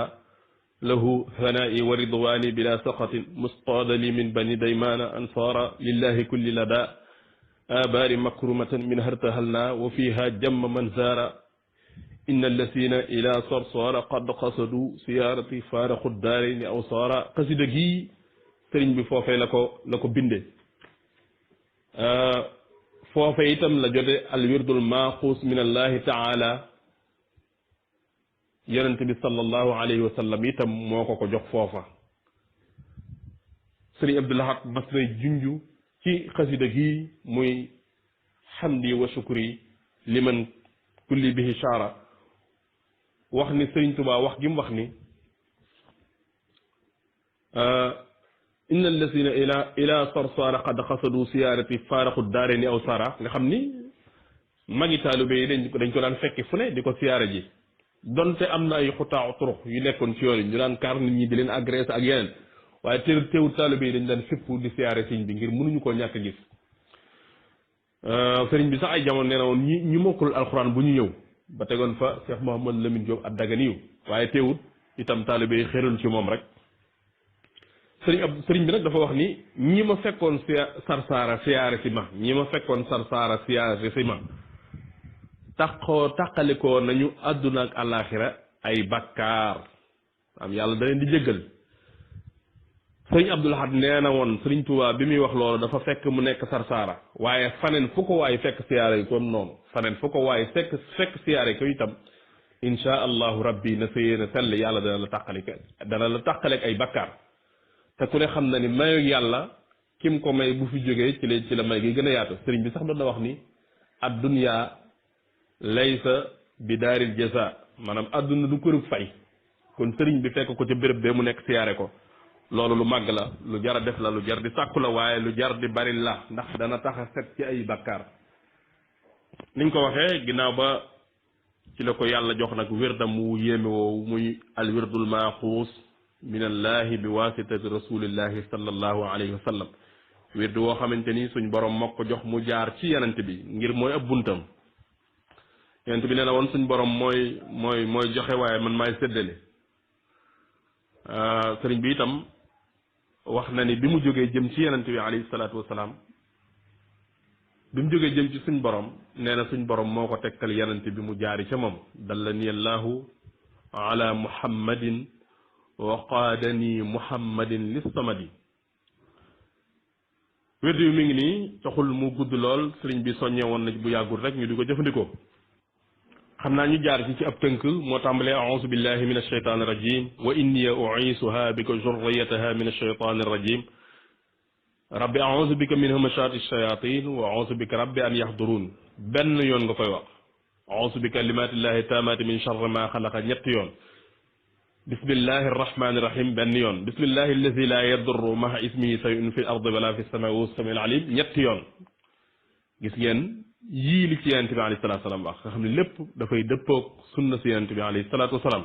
Speaker 1: lahu hanaa'i wa ridwaani bila saqatin musqaadali min bani daymaana ansaara lillahi kulli lada abaari makrumatan min hartahalna wa fiha jamma man zaara inna allasina ila sarsaara qad qasadu siyaarati faaraxu daarayni aw saara xasida gi sëriñ bi foofee la ko binde foofee itam la jote alwirdul maaxuus min allahi taala yonente bi sallallahu alayhi wa sallam itam moo ko jox foofa sëriñ Abdul Ahad mas nay junju ci xasida gi muy xamdi wa shukri liman kulli bihi shaara wax ni sëriñ Tuubaa wax gi mu wax ni inna allasina ila sarsaara qad xasadu siyaarati faaraxu daarayni aw saara nga xam ni magi taalibe yi dañ ko daan fekki fu ne di ko siyaare ji donte am na ay xutaaw turux yu nekkoon ci yoon yi ñu daan kaar nit ñi di leen agressé ak yeneen waaye teewul taalibe yi dañ daan fépp di siyaare sëriñ bi ngir mënuñu koo ñàkk gis sëriñ bi sax ay jamono nee na woon ñi mokkul alxuraan bu ñu ñëw ba tegoon fa Cheikh Mouhamadou Lamine Diop ak Daganiyu waaye teewut itam taalibe yi xéroon ci moom rek sëriñ bi nag dafa wax ni ñi ma fekkoon sarsaara siyaare si ma tàqalikoo nañu àdduna ak àllaaxira ay bakkaar am yàlla da leen di jéggal sëriñ Abdul Ahad nee na woon sëriñ Tuubaa bi muy wax loolu dafa fekk mu nekk sarsaara waaye faneen fu ko waay fekk siyaare yi comme noonu faneen fu ko waay fekk siyaare ko itam insha allahu rabbi na sa yéene sell yàlla dana la tàqaleek ay bakkaar te ku ne xam na ni mayu yàlla kim ko may bu fi jógee ci la may gi gën a yaatu sëriñ bi sax doon na wax ni ad-dunya laysa bi daaril jaza maanaam àdduna du kërug fay kon sëriñ bi fekk ko ca béréb bee mu nekk siyaare ko loolu lu màgg la lu jar a def la lu jar di sàkku la waaye lu jar di bari la ndax dana tax a set ci ay bakkaar niñ ko waxee ginnaaw ba ci la ko yàlla jox nag wérdam mu yéeme woowu muy al wirdul maaxuus min allahi bi wasitati rasulillahi sallallahu alayhi wa sallam wirdu woo xamante ni suñ borom moo ko jox mu jaar ci yenante bi ngir mooy ab buntam yenante bi nee na woon suñ borom mooy joxe waaye man maay séddale sëriñ bi itam wax na ni bi mu jógee jëm ci yenante bi alayhi salaatu wasalaam bi mu jógee jëm ci suñ borom nee na suñ borom moo ko tegtal yenante bi mu jaari ca moom dalla ni allahu ala muhammadin wa qaadani muhammadin lissamadi wérdu yu mi ngi nii taxul mu gudd lool sëriñ bi soññee woon na bu yàggul rek ñu di ko jëfandikoo xam naa ñu jaar ci ab tënk moo tàmbalee a'uuzu billahi min ashaytaani rajim wa inni u'iisuha bika zurriyataha min ashaytaani rajim rabbi a'uuzu bika min hamazaati shayatin wa a'uuzu bika rabbi an yahdurun benn yoon nga koy wax a'uuzu bi kalimaatillahi taamaati min sharri ma xalaqa ñetti yoon bismillahi arrahmani irrahim benn yoon bismillahi alladi la yadurru maha ismihi shay'un fi l ardi wala fi samai wa samiul alim ñetti yoon gis ngeen yii li ci yonent bi alayhi salatu wasalaam wax nga xam ne lépp dafay dëppoog sunna si yonent bi alayhi salatu wasalaam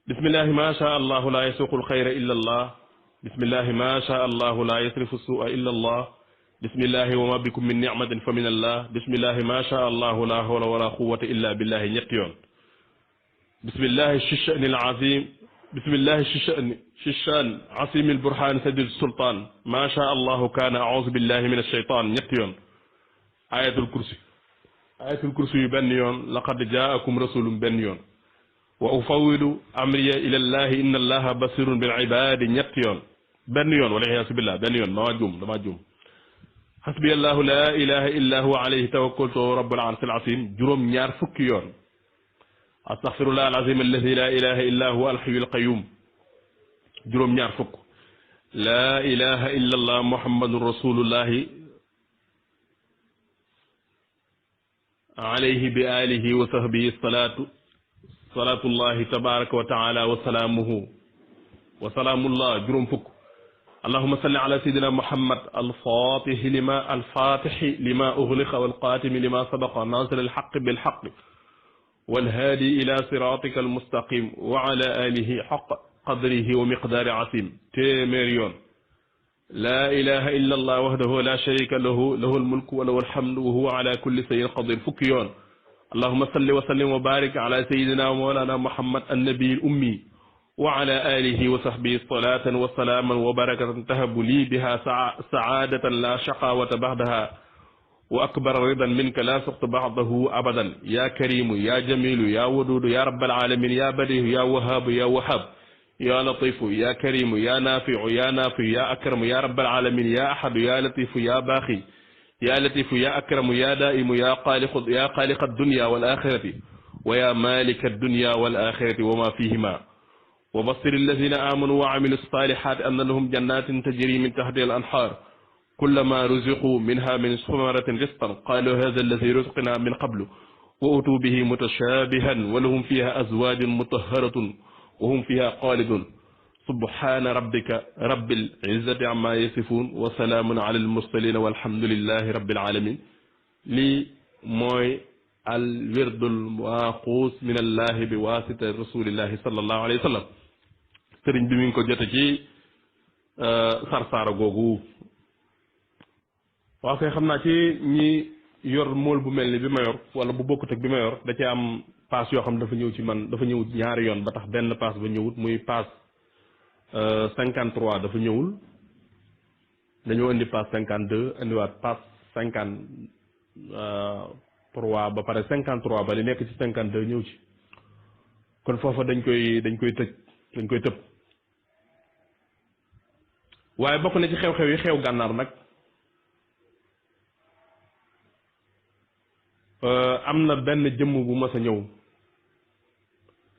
Speaker 1: bismillahi ma sha allahu la yasuqu alxayra illa allah bismillahi ma sha allahu la yasrifu suua illa allah bismillahi wa ma bikum min nicmatin fa min allah bismillahi ma sha allahu la hawla wala quwata illa billahi ñetti yoon bismillahi shishani alazim bismillahi shishan asim alburhan sadid sultan ma sha allahu kana a'udhu billahi min alshaytan ñetti yoon ayatul kursi yu benn yoon laqad jaakum rasulun benn yoon wa ufawidu amriya ila allahi inna allaha basirun bil ibadi ñetti yoon benn yoon wala iyaasu billah benn yoon dama juum hasbi allahu la ilaha illa huwa alayhi tawakkaltu rabbul arshil azim juróom ñaar fukki yoon astaghfirullah alazim alladi la ilaha illa huwa alhayyul qayyum juróom ñaar fukk la ilaha illa allah muhammadun rasulullahi alayhi bi alihi wa sahbihi salatullahi tabaraka wa taala wa salaamuhu wa salaamullah juróom fukk allahuma salli ala sayidina muhammad alfatixi lima uxliqa walqaatimi lima sabaqa nasir alxaq bilxaq walhaadi ila siratika almustaqim wa ala alihi xaq qadrihi wa miqdaari asim téeméer yoon laa ilaha illa allah wahdahu la sharika lahu lahu almulku wa lahu alhamdu wa huwa ala kulli shay'in qadir fukki yoon allahuma salli wa sallim wa barik ala sayidina wa mawlana muhammad annabi ummi wa ala alihi wa sahbihi salatan wa salaman wa barakatan tahabu lii biha saadatan la shaqawata ba'daha wa akbar ridan minka la suqta ba'dahu abadan ya karimu ya jamilu ya wadudu ya rabbal alamin ya badihu ya wahabu ya wahab ya latifu ya karimu ya nafiu ya nafiu ya akramu ya rabbal alamin ya ahadu ya latifu ya baaxi ya latifu ya akramu ya daimu ya xaaliqa dunya wal axirati wa ya malika dunya wal axirati wa ma fihima wa bassir alladina amanu wa amilu salihati anna lahum jannatin tajri min tahtiha al anhar kullama ruziqu minha min samaratin rizqan qalu hadha alladi ruziqna min qablu wa utuu bihi mutashabihan wa lahum fiha azwajun mutahharatun wa hum fiha xaalidun subhana rabbika rabbil izzati amma yasifun wa salaamun ala al mursalin walhamdulillahi rabbil alamin lii mooy al wirdul maaxuus min allahi bi waasita rasulillahi sallallahu alayhi wa sallam sëriñ bi mi ngi ko jote ci sarsaara googu waaw kay xam naa ci ñi yor mool bu mel ni bi ma yor wala bu bokkut ak bi ma yor da ci am paas yoo xam dafa ñëw ci man dafa ñëw ñaari yoon ba tax benn paas ba ñëwut muy paas 53 dafa ñëwul dañoo indi paas 52 indiwaat paas 53 ba pare 53 ba li nekk ci 52 ñëw ci kon foofa dañ koy tëb waaye bokk na ci xew-xew yi xew gànnaar nag am na benn jëmm bu mas a ñëw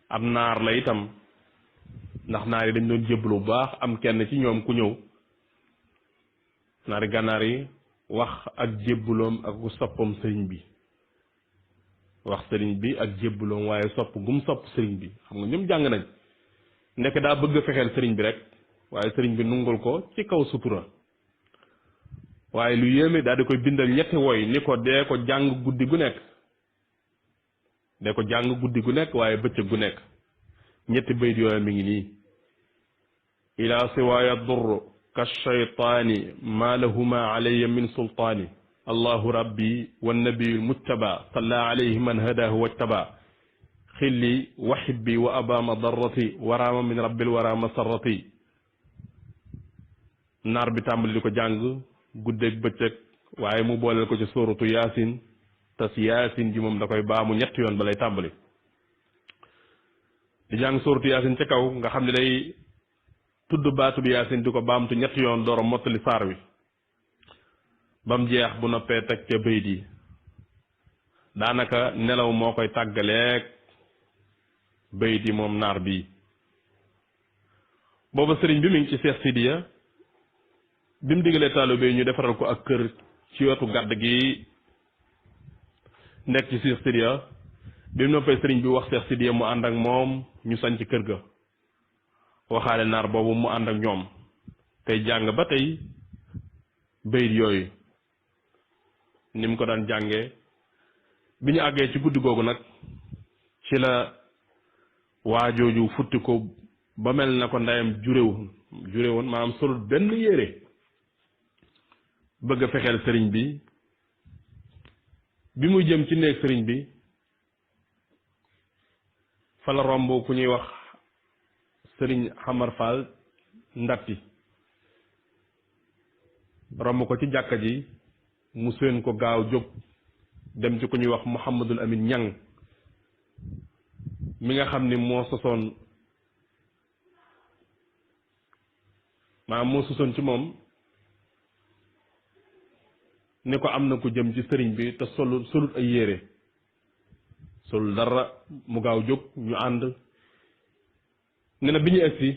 Speaker 1: ab naar la itam ndax naar yi dañ doon jébbalu bu baax am kenn ci ñoom ku ñëw naari gànnaar yi wax ak jébbaloom ak soppam sëriñ bi wax sëriñ bi ak jébbaloom waaye sopp gum sopp sëriñ bi xam nga ñoom jàng nañ ndekk daa bëgg a fexeel sëriñ bi rek waaye sëriñ bi nungul ko ci kaw sutura waaye lu yéeme daal di koy bindal ñetti woy ni ko dee ko jàng guddi gu nekk waaye bëccëg gu nekk ñetti bayt yooyu mi ngi nii ila siwaaya durr ka shaytaani ma lahuma alayya min sultaani allahu rabbi wannabiyu mujtaba salla alayhi man hadahu wajtaba xilli wa xibbi wa aba madarrati waraama min rabbil wara masarrati naar bi tàmbali di ko jàng guddeeg bëccëg waaye mu booleel ko ci sóoratu yaasin tas yaasin ji moom da koy baamu ñetti yoon ba lay tàmbali di jàng sóoratu yaasin ca kaw nga xam ne day tudd baatu bi yaasin di ko baamtu ñetti yoon door a mottali saar wi ba mu jeex bu noppee teg ca bayit yi daanaka nelaw moo koy tàggaleeg bayit yi moom naar bii booba sëriñ bi mi ngi ci Seex Sidiya bi mu digalee taalibe ñu defaral ko ak kër ci wetu gàdd gi nekk ci Seex Sidiya bi mu noppee sëriñ bi wax Seex Sidiya mu ànd ak moom ñu sañ ci kër ga waxaale naar boobu mu ànd ak ñoom tey jàng ba tey bayit yooyu ni mu ko daan jàngee bi ñu àggee ci guddi googu nag ci la waajooju futti ko ba mel na ko ndeyam jurewoon maanaam solut benn yére bëgg a fexeel sëriñ bi muy jëm ci néeg sëriñ bi fa la romb ku ñuy wax sëriñ Xamar Fall ndatti romb ko ci jàkka ji mu séen ko gaaw jóg dem ci ku ñuy wax Mouhamadul Amin Ñang mi nga xam ni moo sosoon ci moom ni ko am na ku jëm ci sëriñ bi te solut ay yére solul dara mu gaaw jóg ñu ànd ne na bi ñu egsi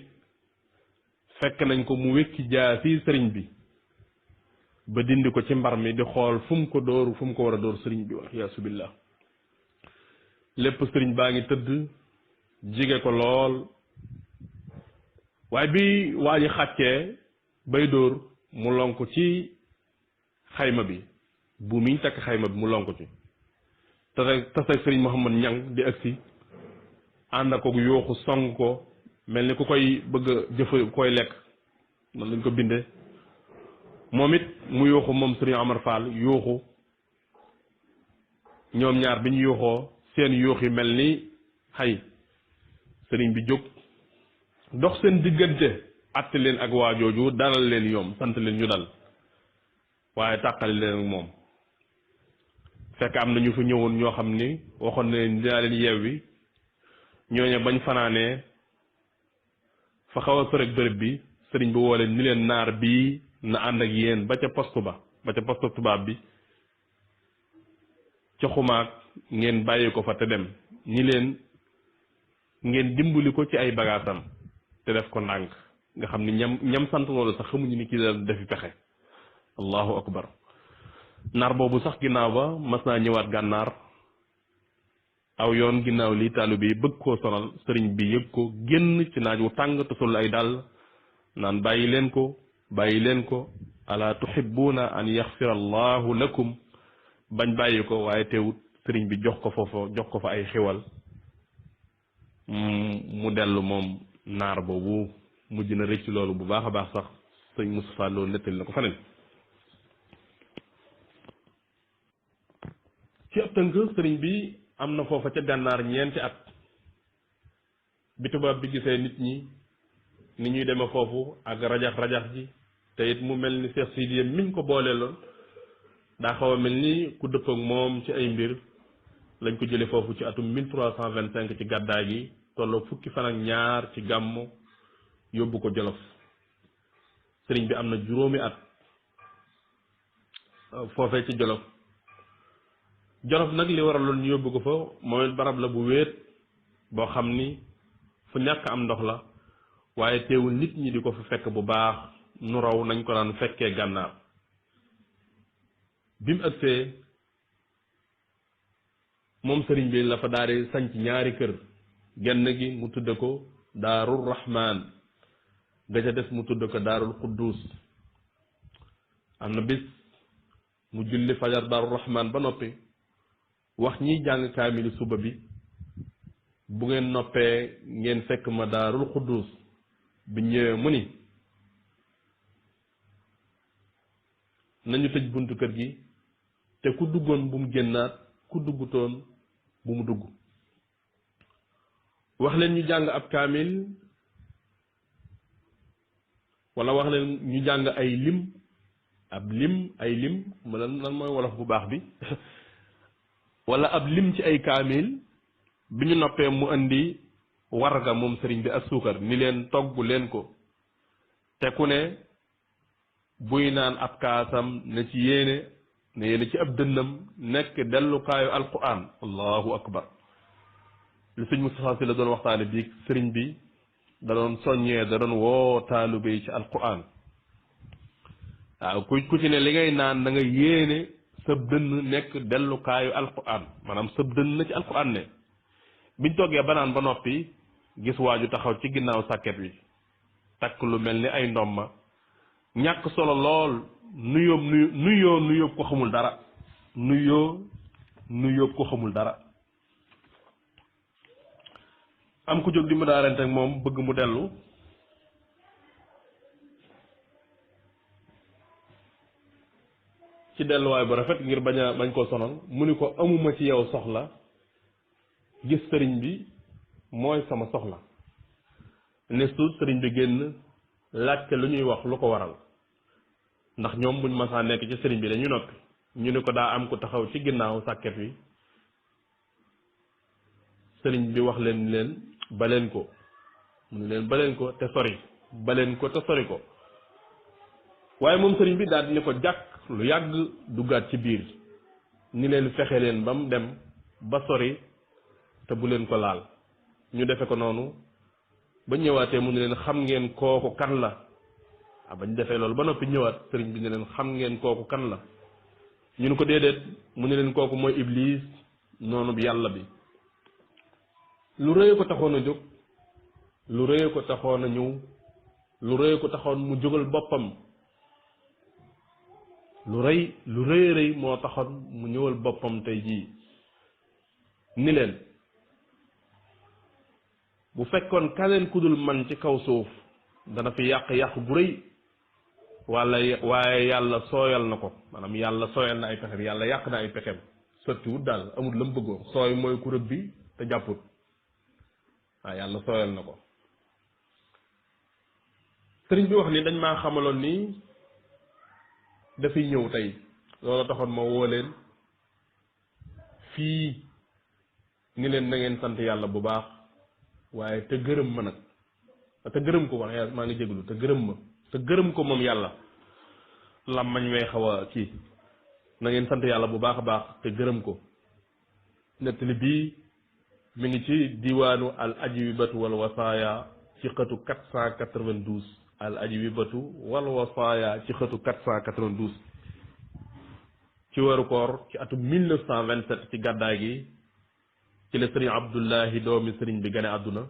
Speaker 1: fekk nañ ko mu wékki jaasi sëriñ bi ba dindi ko ci mbar mi di xool fu mu ko dóor fu mu ko war a dóor sëriñ bi wax yaasu billah lépp sëriñ baa ngi tëdd jige ko lool waaye bi waa ji xàccee bay dóor mu lonk ci xayma bi bu miñ takk xayma bi mu lonk ci tase sëriñ Mouhamad Ñang di agsi ànd ak ko yooxu song ko mel ni ku koy bëgg a jëfa koy lekk man lañ ko bindee moom it mu yooxu moom sëriñ Amar Fall yooxu ñoom ñaar bi ñu yooxoo seen yoox yi mel ni xay sëriñ bi jóg dox seen diggante àtte leen ak waa jooju dalal leen yoom sant leen ñu dal waaye tàqali leen ak moom fekk am na ñu fa ñëwoon ñoo xam ni waxoon ne dinaa leen yeewi ñooñu bañ fanaanee fa xaw a përëg bërëb bi sëriñ bi woo leen ni leen naar bii na ànd ak yéen ba ca poste tubaab bi ca xumaag ngeen bàyyi ko fa te dem ni leen ngeen dimbali ko ci ay bagaasam te def ko ndànk nga xam ni ñam sant loolu sax xamuñu ni kii la defi pexe allahu akbar naar boobu sax ginnaaw ba mas naa ñëwaat gànnaar aw yoon ginnaaw li taalibe yi bëgg koo sonal sëriñ bi yëg ko génn ci naaj wu tàng te sol ay dàll naan bàyyi leen ko ala tuhibbuuna an yaxfira allahu lakum bañ bàyyi ko waaye teewut sëriñ bi jox ko fa ay xiwal mu dellu moom naar boobu mujj na rëcc loolu bu baax a baax sax sëñ Moustapha loolu nettali na ko faneen ci ab tënk sëriñ bi am na foofa ca gànnaar ñeenti at bi tubaab bi gisee nit ñi ni ñuy demee foofu ak rajax ji te it mu mel ni Seex Sidiya miñ ko booleeloon daa xaw a mel ni ku dëpp ak moom ci ay mbir lañ ko jële foofu ci atum 1325 ci gàddaay gi tolloo fukki fan ak ñaar ci gàmmu yóbbu ko Jolof sëriñ bi am na juróomi at foofee ci Jolof nag li waraloon ñu yóbbu ko fa moom it barab la bu wéet boo xam ni fu ñàkk am ndox la waaye teewul nit ñi di ko fa fekk bu baax nu raw nañ ko daan fekkee gànnaar bi mu ëgsee moom sëriñ bi la fa daal di sanc ñaari kër genn gi mu tudde ko daarul rahmaan ga ca des mu tudde ko daarul quddus am na bis mu julli fajar daarul rahmaan ba noppi wax ñiy jàng kaamilu suba bi bu ngeen noppee ngeen fekk ma daarul quddus bi ñëwee mu ni nañu tëj buntu kër gi te ku duggoon bu mu génnaat ku duggutoon bu mu dugg wax leen ñu jàng ab kaamil wala wax leen ñu jàng ay lim ay lim lan mooy wolof bu baax bi wala ab lim ci ay kaamil bi ñu noppee mu indi warga moom sëriñ bi ak suukar ni leen togg leen ko te ku ne buy naan ab kaasam na ci yéene ne yéene ci ab dënnam nekk dellukaayu alquran allahu akbar li sëñ Moustapha Sy la doon waxtaane bii sëriñ bi da doon soññee da doon woo taalibe yi ci alquran waaw ku ci ne li ngay naan da nga yéene sab dënn nekk dellukaayu alquran maanaam sab dënn na ci alquran ne biñ toggee ba naan ba noppi gis waaju taxaw ci ginnaaw sàkket wi takk lu mel ni ay ndomma ñàkk solo lool nuyoo ko xamul dara nuyoo ko xamul dara am ku jóg di mu daarante ak moom bëgg mu dellu ci delluwaay bu rafet ngir bañ koo sonal mu ni ko amuma ci yow soxla gis sëriñ bi mooy sama soxla ne suut sëriñ bi génn laajte lu ñuy wax lu ko waral ndax ñoom buñ masaa nekk ci sëriñ bi dañu noppi ñu ni ko daa am ku taxaw ci ginnaaw sàkket wi sëriñ bi wax leen baleen ko mu ne leen baleen ko te sori baleen ko te sori ko waaye moom sëriñ bi daal di ne ko jàkk lu yàgg duggaat ci biir ni leen fexe leen ba mu dem ba sori te bu leen ko laal ñu defe ko noonu ba ñëwaatee mu ne leen xam ngeen kooku kan la bañ defee loolu ba noppi ñëwaat sëriñ bi ne leen xam ngeen kooku kan la ñu ne ko déedéet mu ne leen kooku mooy iblis noonu bi yàlla bi lu rëy ko taxoon a jóg lu rëy ko taxoon a ñëw lu rëy ko taxoon mu jógal boppam lu rëy moo taxoon mu ñëwal boppam tey jii ni leen bu fekkoon kaneen kudul man ci kaw suuf dana fi yàq gu rëy waaye yàlla sooyal na ko maanaam yàlla sooyal na ay pexem yàlla yàq na ay pexem sottiwut daal amul la mu bëggoon sooy mooy ku rëb bi te jàpput waaw yàlla sooyal na ko sëriñ bi wax ni dañ maa xamaloon ni dafay ñëw tey loolu taxoon ma woo leen fii ni leen na ngeen sant yàlla bu baax waaye te gërëm ma nag te gërëm ko wax maa ngi jéglu te gërëm ko moom yàlla làmmañ wee xaw a kii na ngeen sant yàlla bu baax a baax te gërëm ko nettali bii mi ngi ci diwaanu al ajwibatu wal wasaaya ci xëtu 492 al ajwibatu wal wasaaya ci xëtu 492 ci weeru koor ci atum 1927 ci gàddaay gi ci la sëriñ Abdullahi doomi sëriñ bi gane àdduna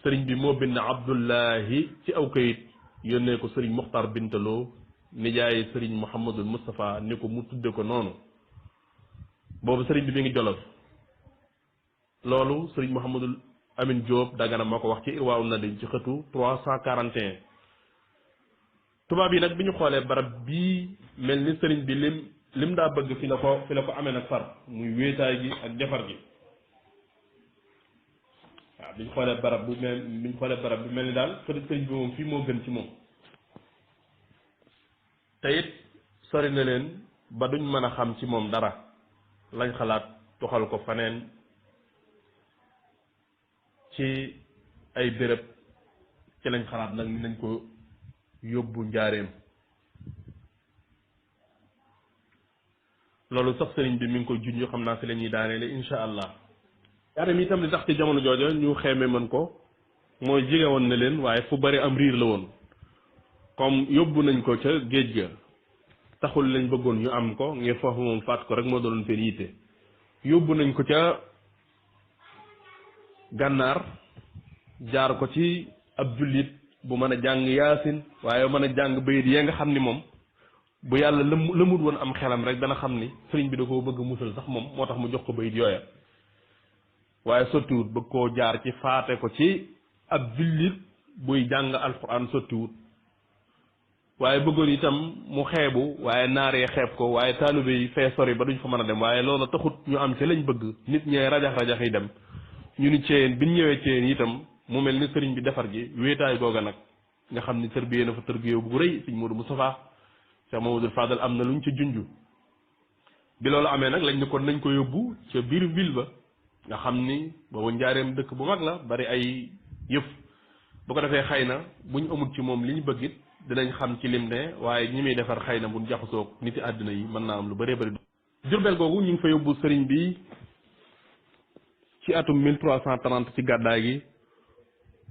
Speaker 1: sëriñ bi moo bind Abdullahi ci aw kayit yónnee ko sëriñ Muxtar Bintaloo nijaayi sëriñ Mouhamadul Moustapha ni ko mu tudde ko noonu boobu sëriñ bi mi ngi Jolof loolu sëriñ Mouhamadul Amin Diop Dagana moo ko wax ci Irwaaw Nadim ci xëtu 341 tubaab yi nag bi ñu xoolee barab bii mel ni sëriñ bi lim daa bëgg fi la ko amee nag far muy wéetaay gi ak defar gi waaw bi ñu xoolee barab bi mel ni daal sëriñ bi moom fii moo gën ci moom te it sori na leen ba duñ mën a xam ci moom dara lañ xalaat toxal ko faneen ci ay béréb ci lañ xalaat nag nañ ko yóbbu njaareem loolu sax sëriñ bi mi ngi koy junj xam naa fi la ñuy daaneele insha allah njaareem itam li tax ci jamono jooja ñu xeeme mën ko mooy jige woon na leen waaye fu bari am riir la woon comme yóbbu nañ ko ca géej ga taxul lañ bëggoon ñu am ko ngir foofu moom faat ko rek moo doon seen yitte yóbbu nañ ko ca gànnaar jaar ko ci ab jullit bu mën a jàng yaasin waaye mën a jàng bayit yee nga xam ni moom bu yàlla lëmut woon am xelam rek dana xam ni sëriñ bi da koo bëgg musal sax moom moo tax mu jox ko bayit yooya waaye sottiwut bëgg koo jaar ci faate ko ci ab jullit buy jàng alxuraan sottiwut waaye bëggoon itam mu xeebu waaye naaree xeeb ko waaye taalibe yi fee sori ba duñ fa mën a dem waaye loolu taxut ñu am ci lañ bëgg nit ñee rajax yi dem ñu ni ceen bi ñu ñëwee ceen itam mu mel ni sëriñ bi defar gi wéetaay googa nag nga xam ni tërbiyee na fa tërbiyee bu rëy sëñ Modou Moustapha Cheikh Mamadou Fadal am na luñ ci junj bi loolu amee nag lañ ne kon nañ ko yóbbu ca biir ville ba nga xam ni boobu njaareem dëkk bu mag la bari ay yëf bu ko defee xëy na buñ amul ci moom li ñu bëgg it dinañ xam ci lim ne waaye ñi muy defar xëy na buñ jaxasoog niti àddina yi mën naa am lu bëree bëri. Jurbel googu ñu ngi fa yóbbu sëriñ bi ci atum 1330 ci gàddaay gi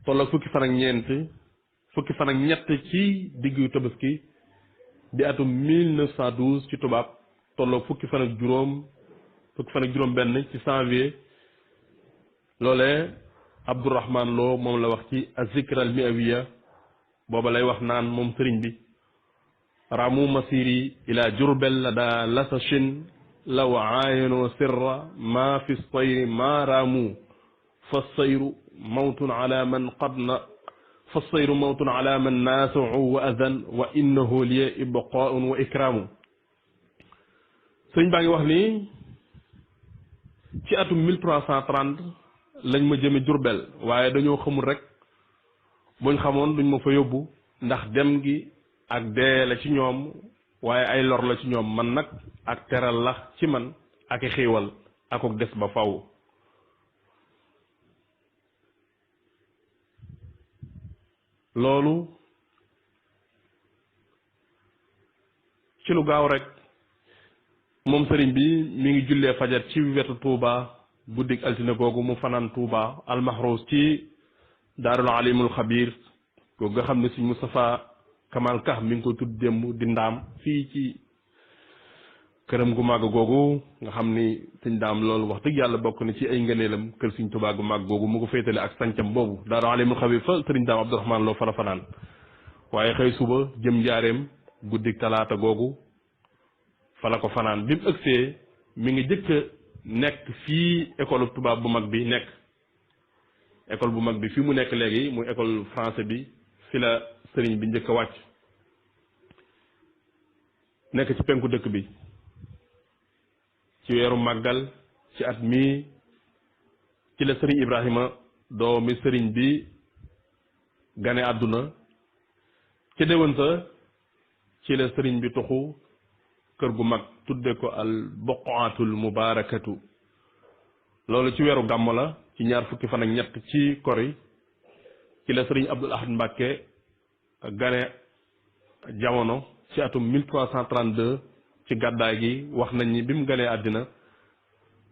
Speaker 1: tolloog fukki fan ak ñett ci diggu Tabaski di atum 1912 ci tubaab tolloog fukki fan ak juróom benn ci janvier loolee Abdourahman Lo moom la wax ci azikra al miawiya booba lay wax naan moom sëriñ bi ramu masiri ila Jurbel la daa lasachin law aayano sirra ma fi sayri ma raamu fa sayru mawtun ala man naasau wa adan wa innahu liya ibqaun wa ikraamu sëriñ baa ngi wax ni ci atum 1330 lañ ma jëme Jurbel waaye dañoo xamul rek buñ xamoon duñ ma fa yóbbu ndax dem gi ak dee la ci ñoom waaye ay lor la ci ñoom man nag ak teral la ci man ak i xiiwal akuk des ba faw loolu ci lu gaaw rek moom sëriñ bi mi ngi jullee fajar ci wetu Touba guddik altine googu mu fanaan Touba almahrous ci daarul alimul xabir googu nga xam ne suñ Moustapha Kamal Ka mi ngi ko tudd démb di ndaam fii ci këram gu màgg googu nga xam ni sëñ daam loolu wax dëgg yàlla bokk na ci ay ngëneelam kër suñ Touba gu màgg googu mu ko féetale ak sancam boobu daarul alimul xabir fa sëriñ daam Abdourahman Lo fa la fanaan waaye xëy suba jëm njaareem guddik talaata googu fa la ko fanaan bi mu ëgsee mi ngi jëkk nekk fii école tubaab bu mag bi nekk école bu mag bi fii mu nekk léegi muy école français bi fi la sëriñ bi njëkk a wàcc nekk ci penku dëkk bi ci weeru màggal ci at mii ci la sëriñ Ibrahima doomi sëriñ bi gane àdduna ci déwén sa ci la sëriñ bi tuxu kër gu mag tudde ko al boqaatul mubarakatu loolu ci weeru gàmmo la ci ñaar fukki fan ak ñett ci kori ci la sëriñ Abdul Ahad Mbàkke gane jamono ci atum 1332 ci gàddaay gi wax nañ ni bi mu ganee àddina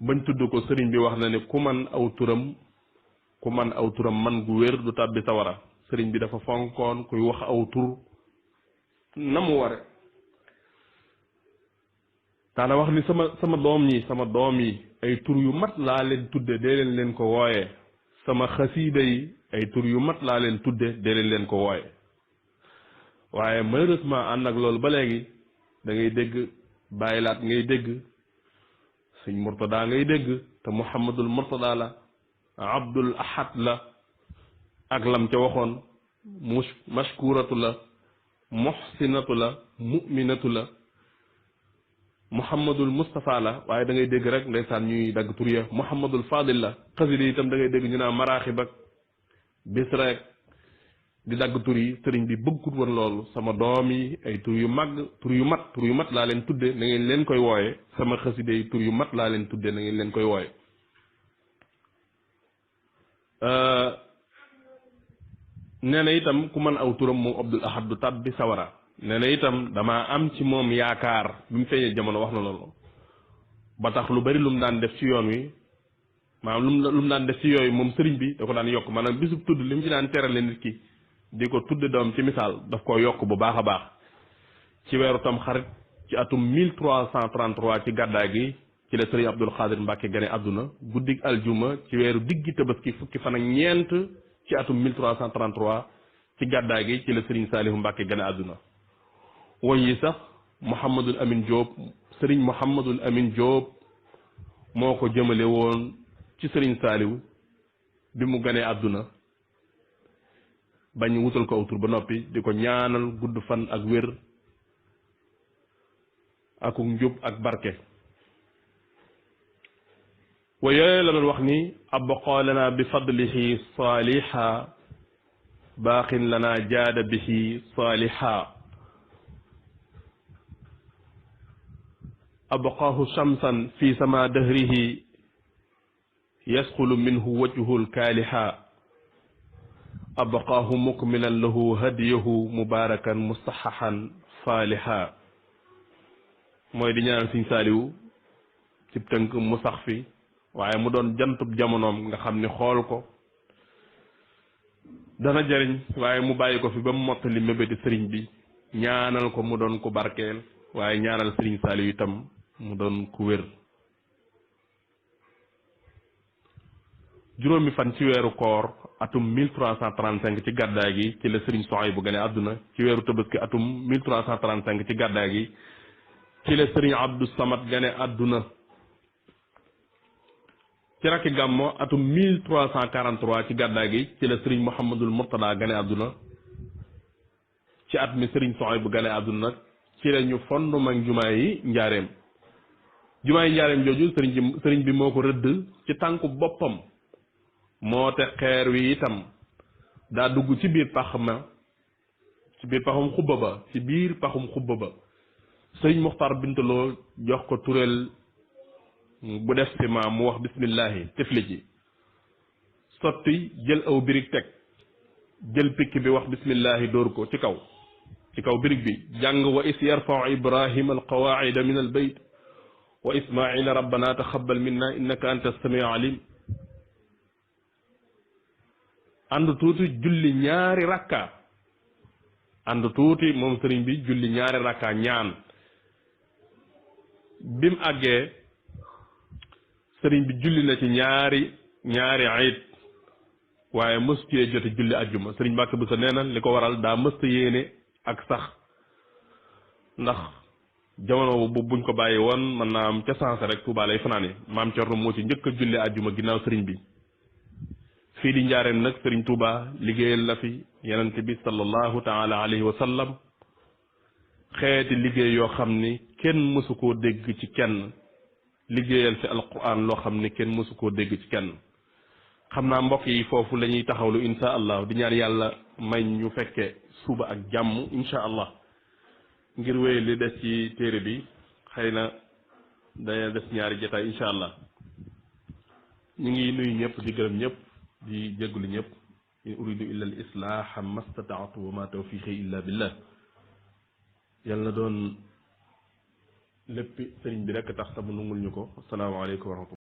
Speaker 1: bañ tudd ko sëriñ bi wax na ne ku man aw turam man gu wér du tàbbi sawara sëriñ bi dafa fonkoon kuy wax aw tur na mu ware daana wax ni sama doom yi ay tur yu mat laa leen tudde dee leen ko wooye sama xasiida yi ay tur yu mat laa leen tudde dee leen ko wooye waaye malheureusement ànd ak loolu ba léegi da ngay dégg bàyyi laat ngay dégg sëñ Murtada ngay dégg te Muhammadul Murtada la Abdul Ahad la ak lam ca waxoon mashkuratu la muhsinatu la mu'minatu la Muhammadul Mustafa la waaye da ngay dégg rek ndeysaan ñuy dagg tur ya Muhammadul Fadil la xasida itam da ngay dégg ñu naa maraaxib ak bis rek di dagg tur yi sëriñ bi bëggut woon loolu sama doom yi ay tur yu mat laa leen tudde na ngeen leen koy wooye sama xasida yi tur yu mat laa leen tudde na ngeen leen koy wooye nee na itam ku mën aw turam moom Abdul Ahad du tàbbi sawara nee na itam damaa am ci moom yaakaar bi mu feeñee jamono wax na loolu ba tax lu bari lu mu daan def ci yoon wi maanaam lu mu daan def ci yooyu moom sëriñ bi da ko daan yokk maanaam bisub tudd li mu ci daan terale nit ki di ko tudde doom ci misaal daf ko yokk bu baax a baax ci weeru tam xarit ci atum 1333 ci gàddaay gi ci la sëriñ Abdul Xaadir Mbàkke gane àdduna guddig aljuma ci weeru diggi tabaski fukki fan ak ñeent ci atum 1333 ci gàddaay gi ci la sëriñ Saalihu Mbàkke gane àdduna woy yi sax Mouhamadul Amin Diop sëriñ Mouhamadul Amin Diop moo ko jëmale woon ci sëriñ Saalihu bi mu ganee àdduna bañ wutal ko aw tur ba noppi di ko ñaanal gudd fan ak wér akuk njub ak barke wa yooyu la doon wax ni abqa lana bi fadlihi saaliha baaqin lana jaada bihi saaliha abqaahu shamsan fi sama dahrihi yasxulu minhu wajhul kaaliha abqaahu mukmilan lahu hadiyahu mubarakan mustahahan faaliha mooy di ñaanal Sëriñ Saaliwu ci tënk mu sax fi waaye mu doon jantub jamonoom nga xam ni xool ko dana jariñ waaye mu bàyyi ko fi ba mu mottali mébéti sëriñ bi ñaanal ko mu doon ku barkeel waaye ñaanal Sëriñ Saaliwu itam mu doon ku wér. juróomi fan ci weeru koor atum 1335 ci gàddaay gi ci la Sëriñ Suhaybu gane àdduna ci weeru Tabaski atum 1335 ci gàddaay gi ci la Sëriñ Abdou Samad gane àdduna ci rakki gàmmo atum 1343 ci gàddaay gi ci la Sëriñ Mouhamadul Mourtada gane àdduna ci at mi Sëriñ Suhaybu gane àdduna nag ci la ñu fondement jumaa yi njaareem jooju sëriñ bi moo ko rëdd ci tànku boppam moo te xeer wi itam daa dugg ci biir pax ma ci biir paxum xubba ba sëriñ Muxtaar Bintaloo jox ko tureel bu def si ma mu wax bismillahi tifli ci sotti jël aw birig teg jël pikk bi wax bismillahi dóor ko ci kaw birig bi jàng wa is yarfau ibrahima alqawaida min albayt wa ismaila rabbana taxabal minna innaka anta samiu alim ànd tuuti julli ñaari rakka moom sëriñ bi julli ñaari rakka ñaan bim àggee sëriñ bi julli na ci ñaari ayit waaye mës cee jote julli ajjuma sëriñ Mbàkke bu sa nee na li ko waral daa mësta yéene ak sax ndax jamono bu buñ ko bàyyi woon mën naa am ca sansa rek Tuubaa lay fanaane maam Cerno moo ci njëkk a julli ajjuma ginnaaw sëriñ bi fii di njaareem nag sëriñ Tuubaa liggéeyal na fi yonent bi sallallahu taala alayhi wa sallam xeeti liggéey yoo xam ni kenn mësu koo dégg ci kenn liggéeyal fi alquran loo xam ni kenn mësu koo dégg ci kenn xam naa mbokk yi foofu la ñuy taxawlu insha allah di ñaan yàlla may ñu fekke suba ak jàmm insha allah ngir wéy li des ci téere bi xëy na dana des ñaari jotaay insha allah ñu ngi nuyu ñëpp di gërëm ñëpp di jéggulu ñëpp in uridu illa al islaha mastataatu wa ma tawfiqi illa billah yàlla na doon lépp sëriñ bi rekk tax te mu nungul ñu ko asalaamaaleykum wa rahmatullah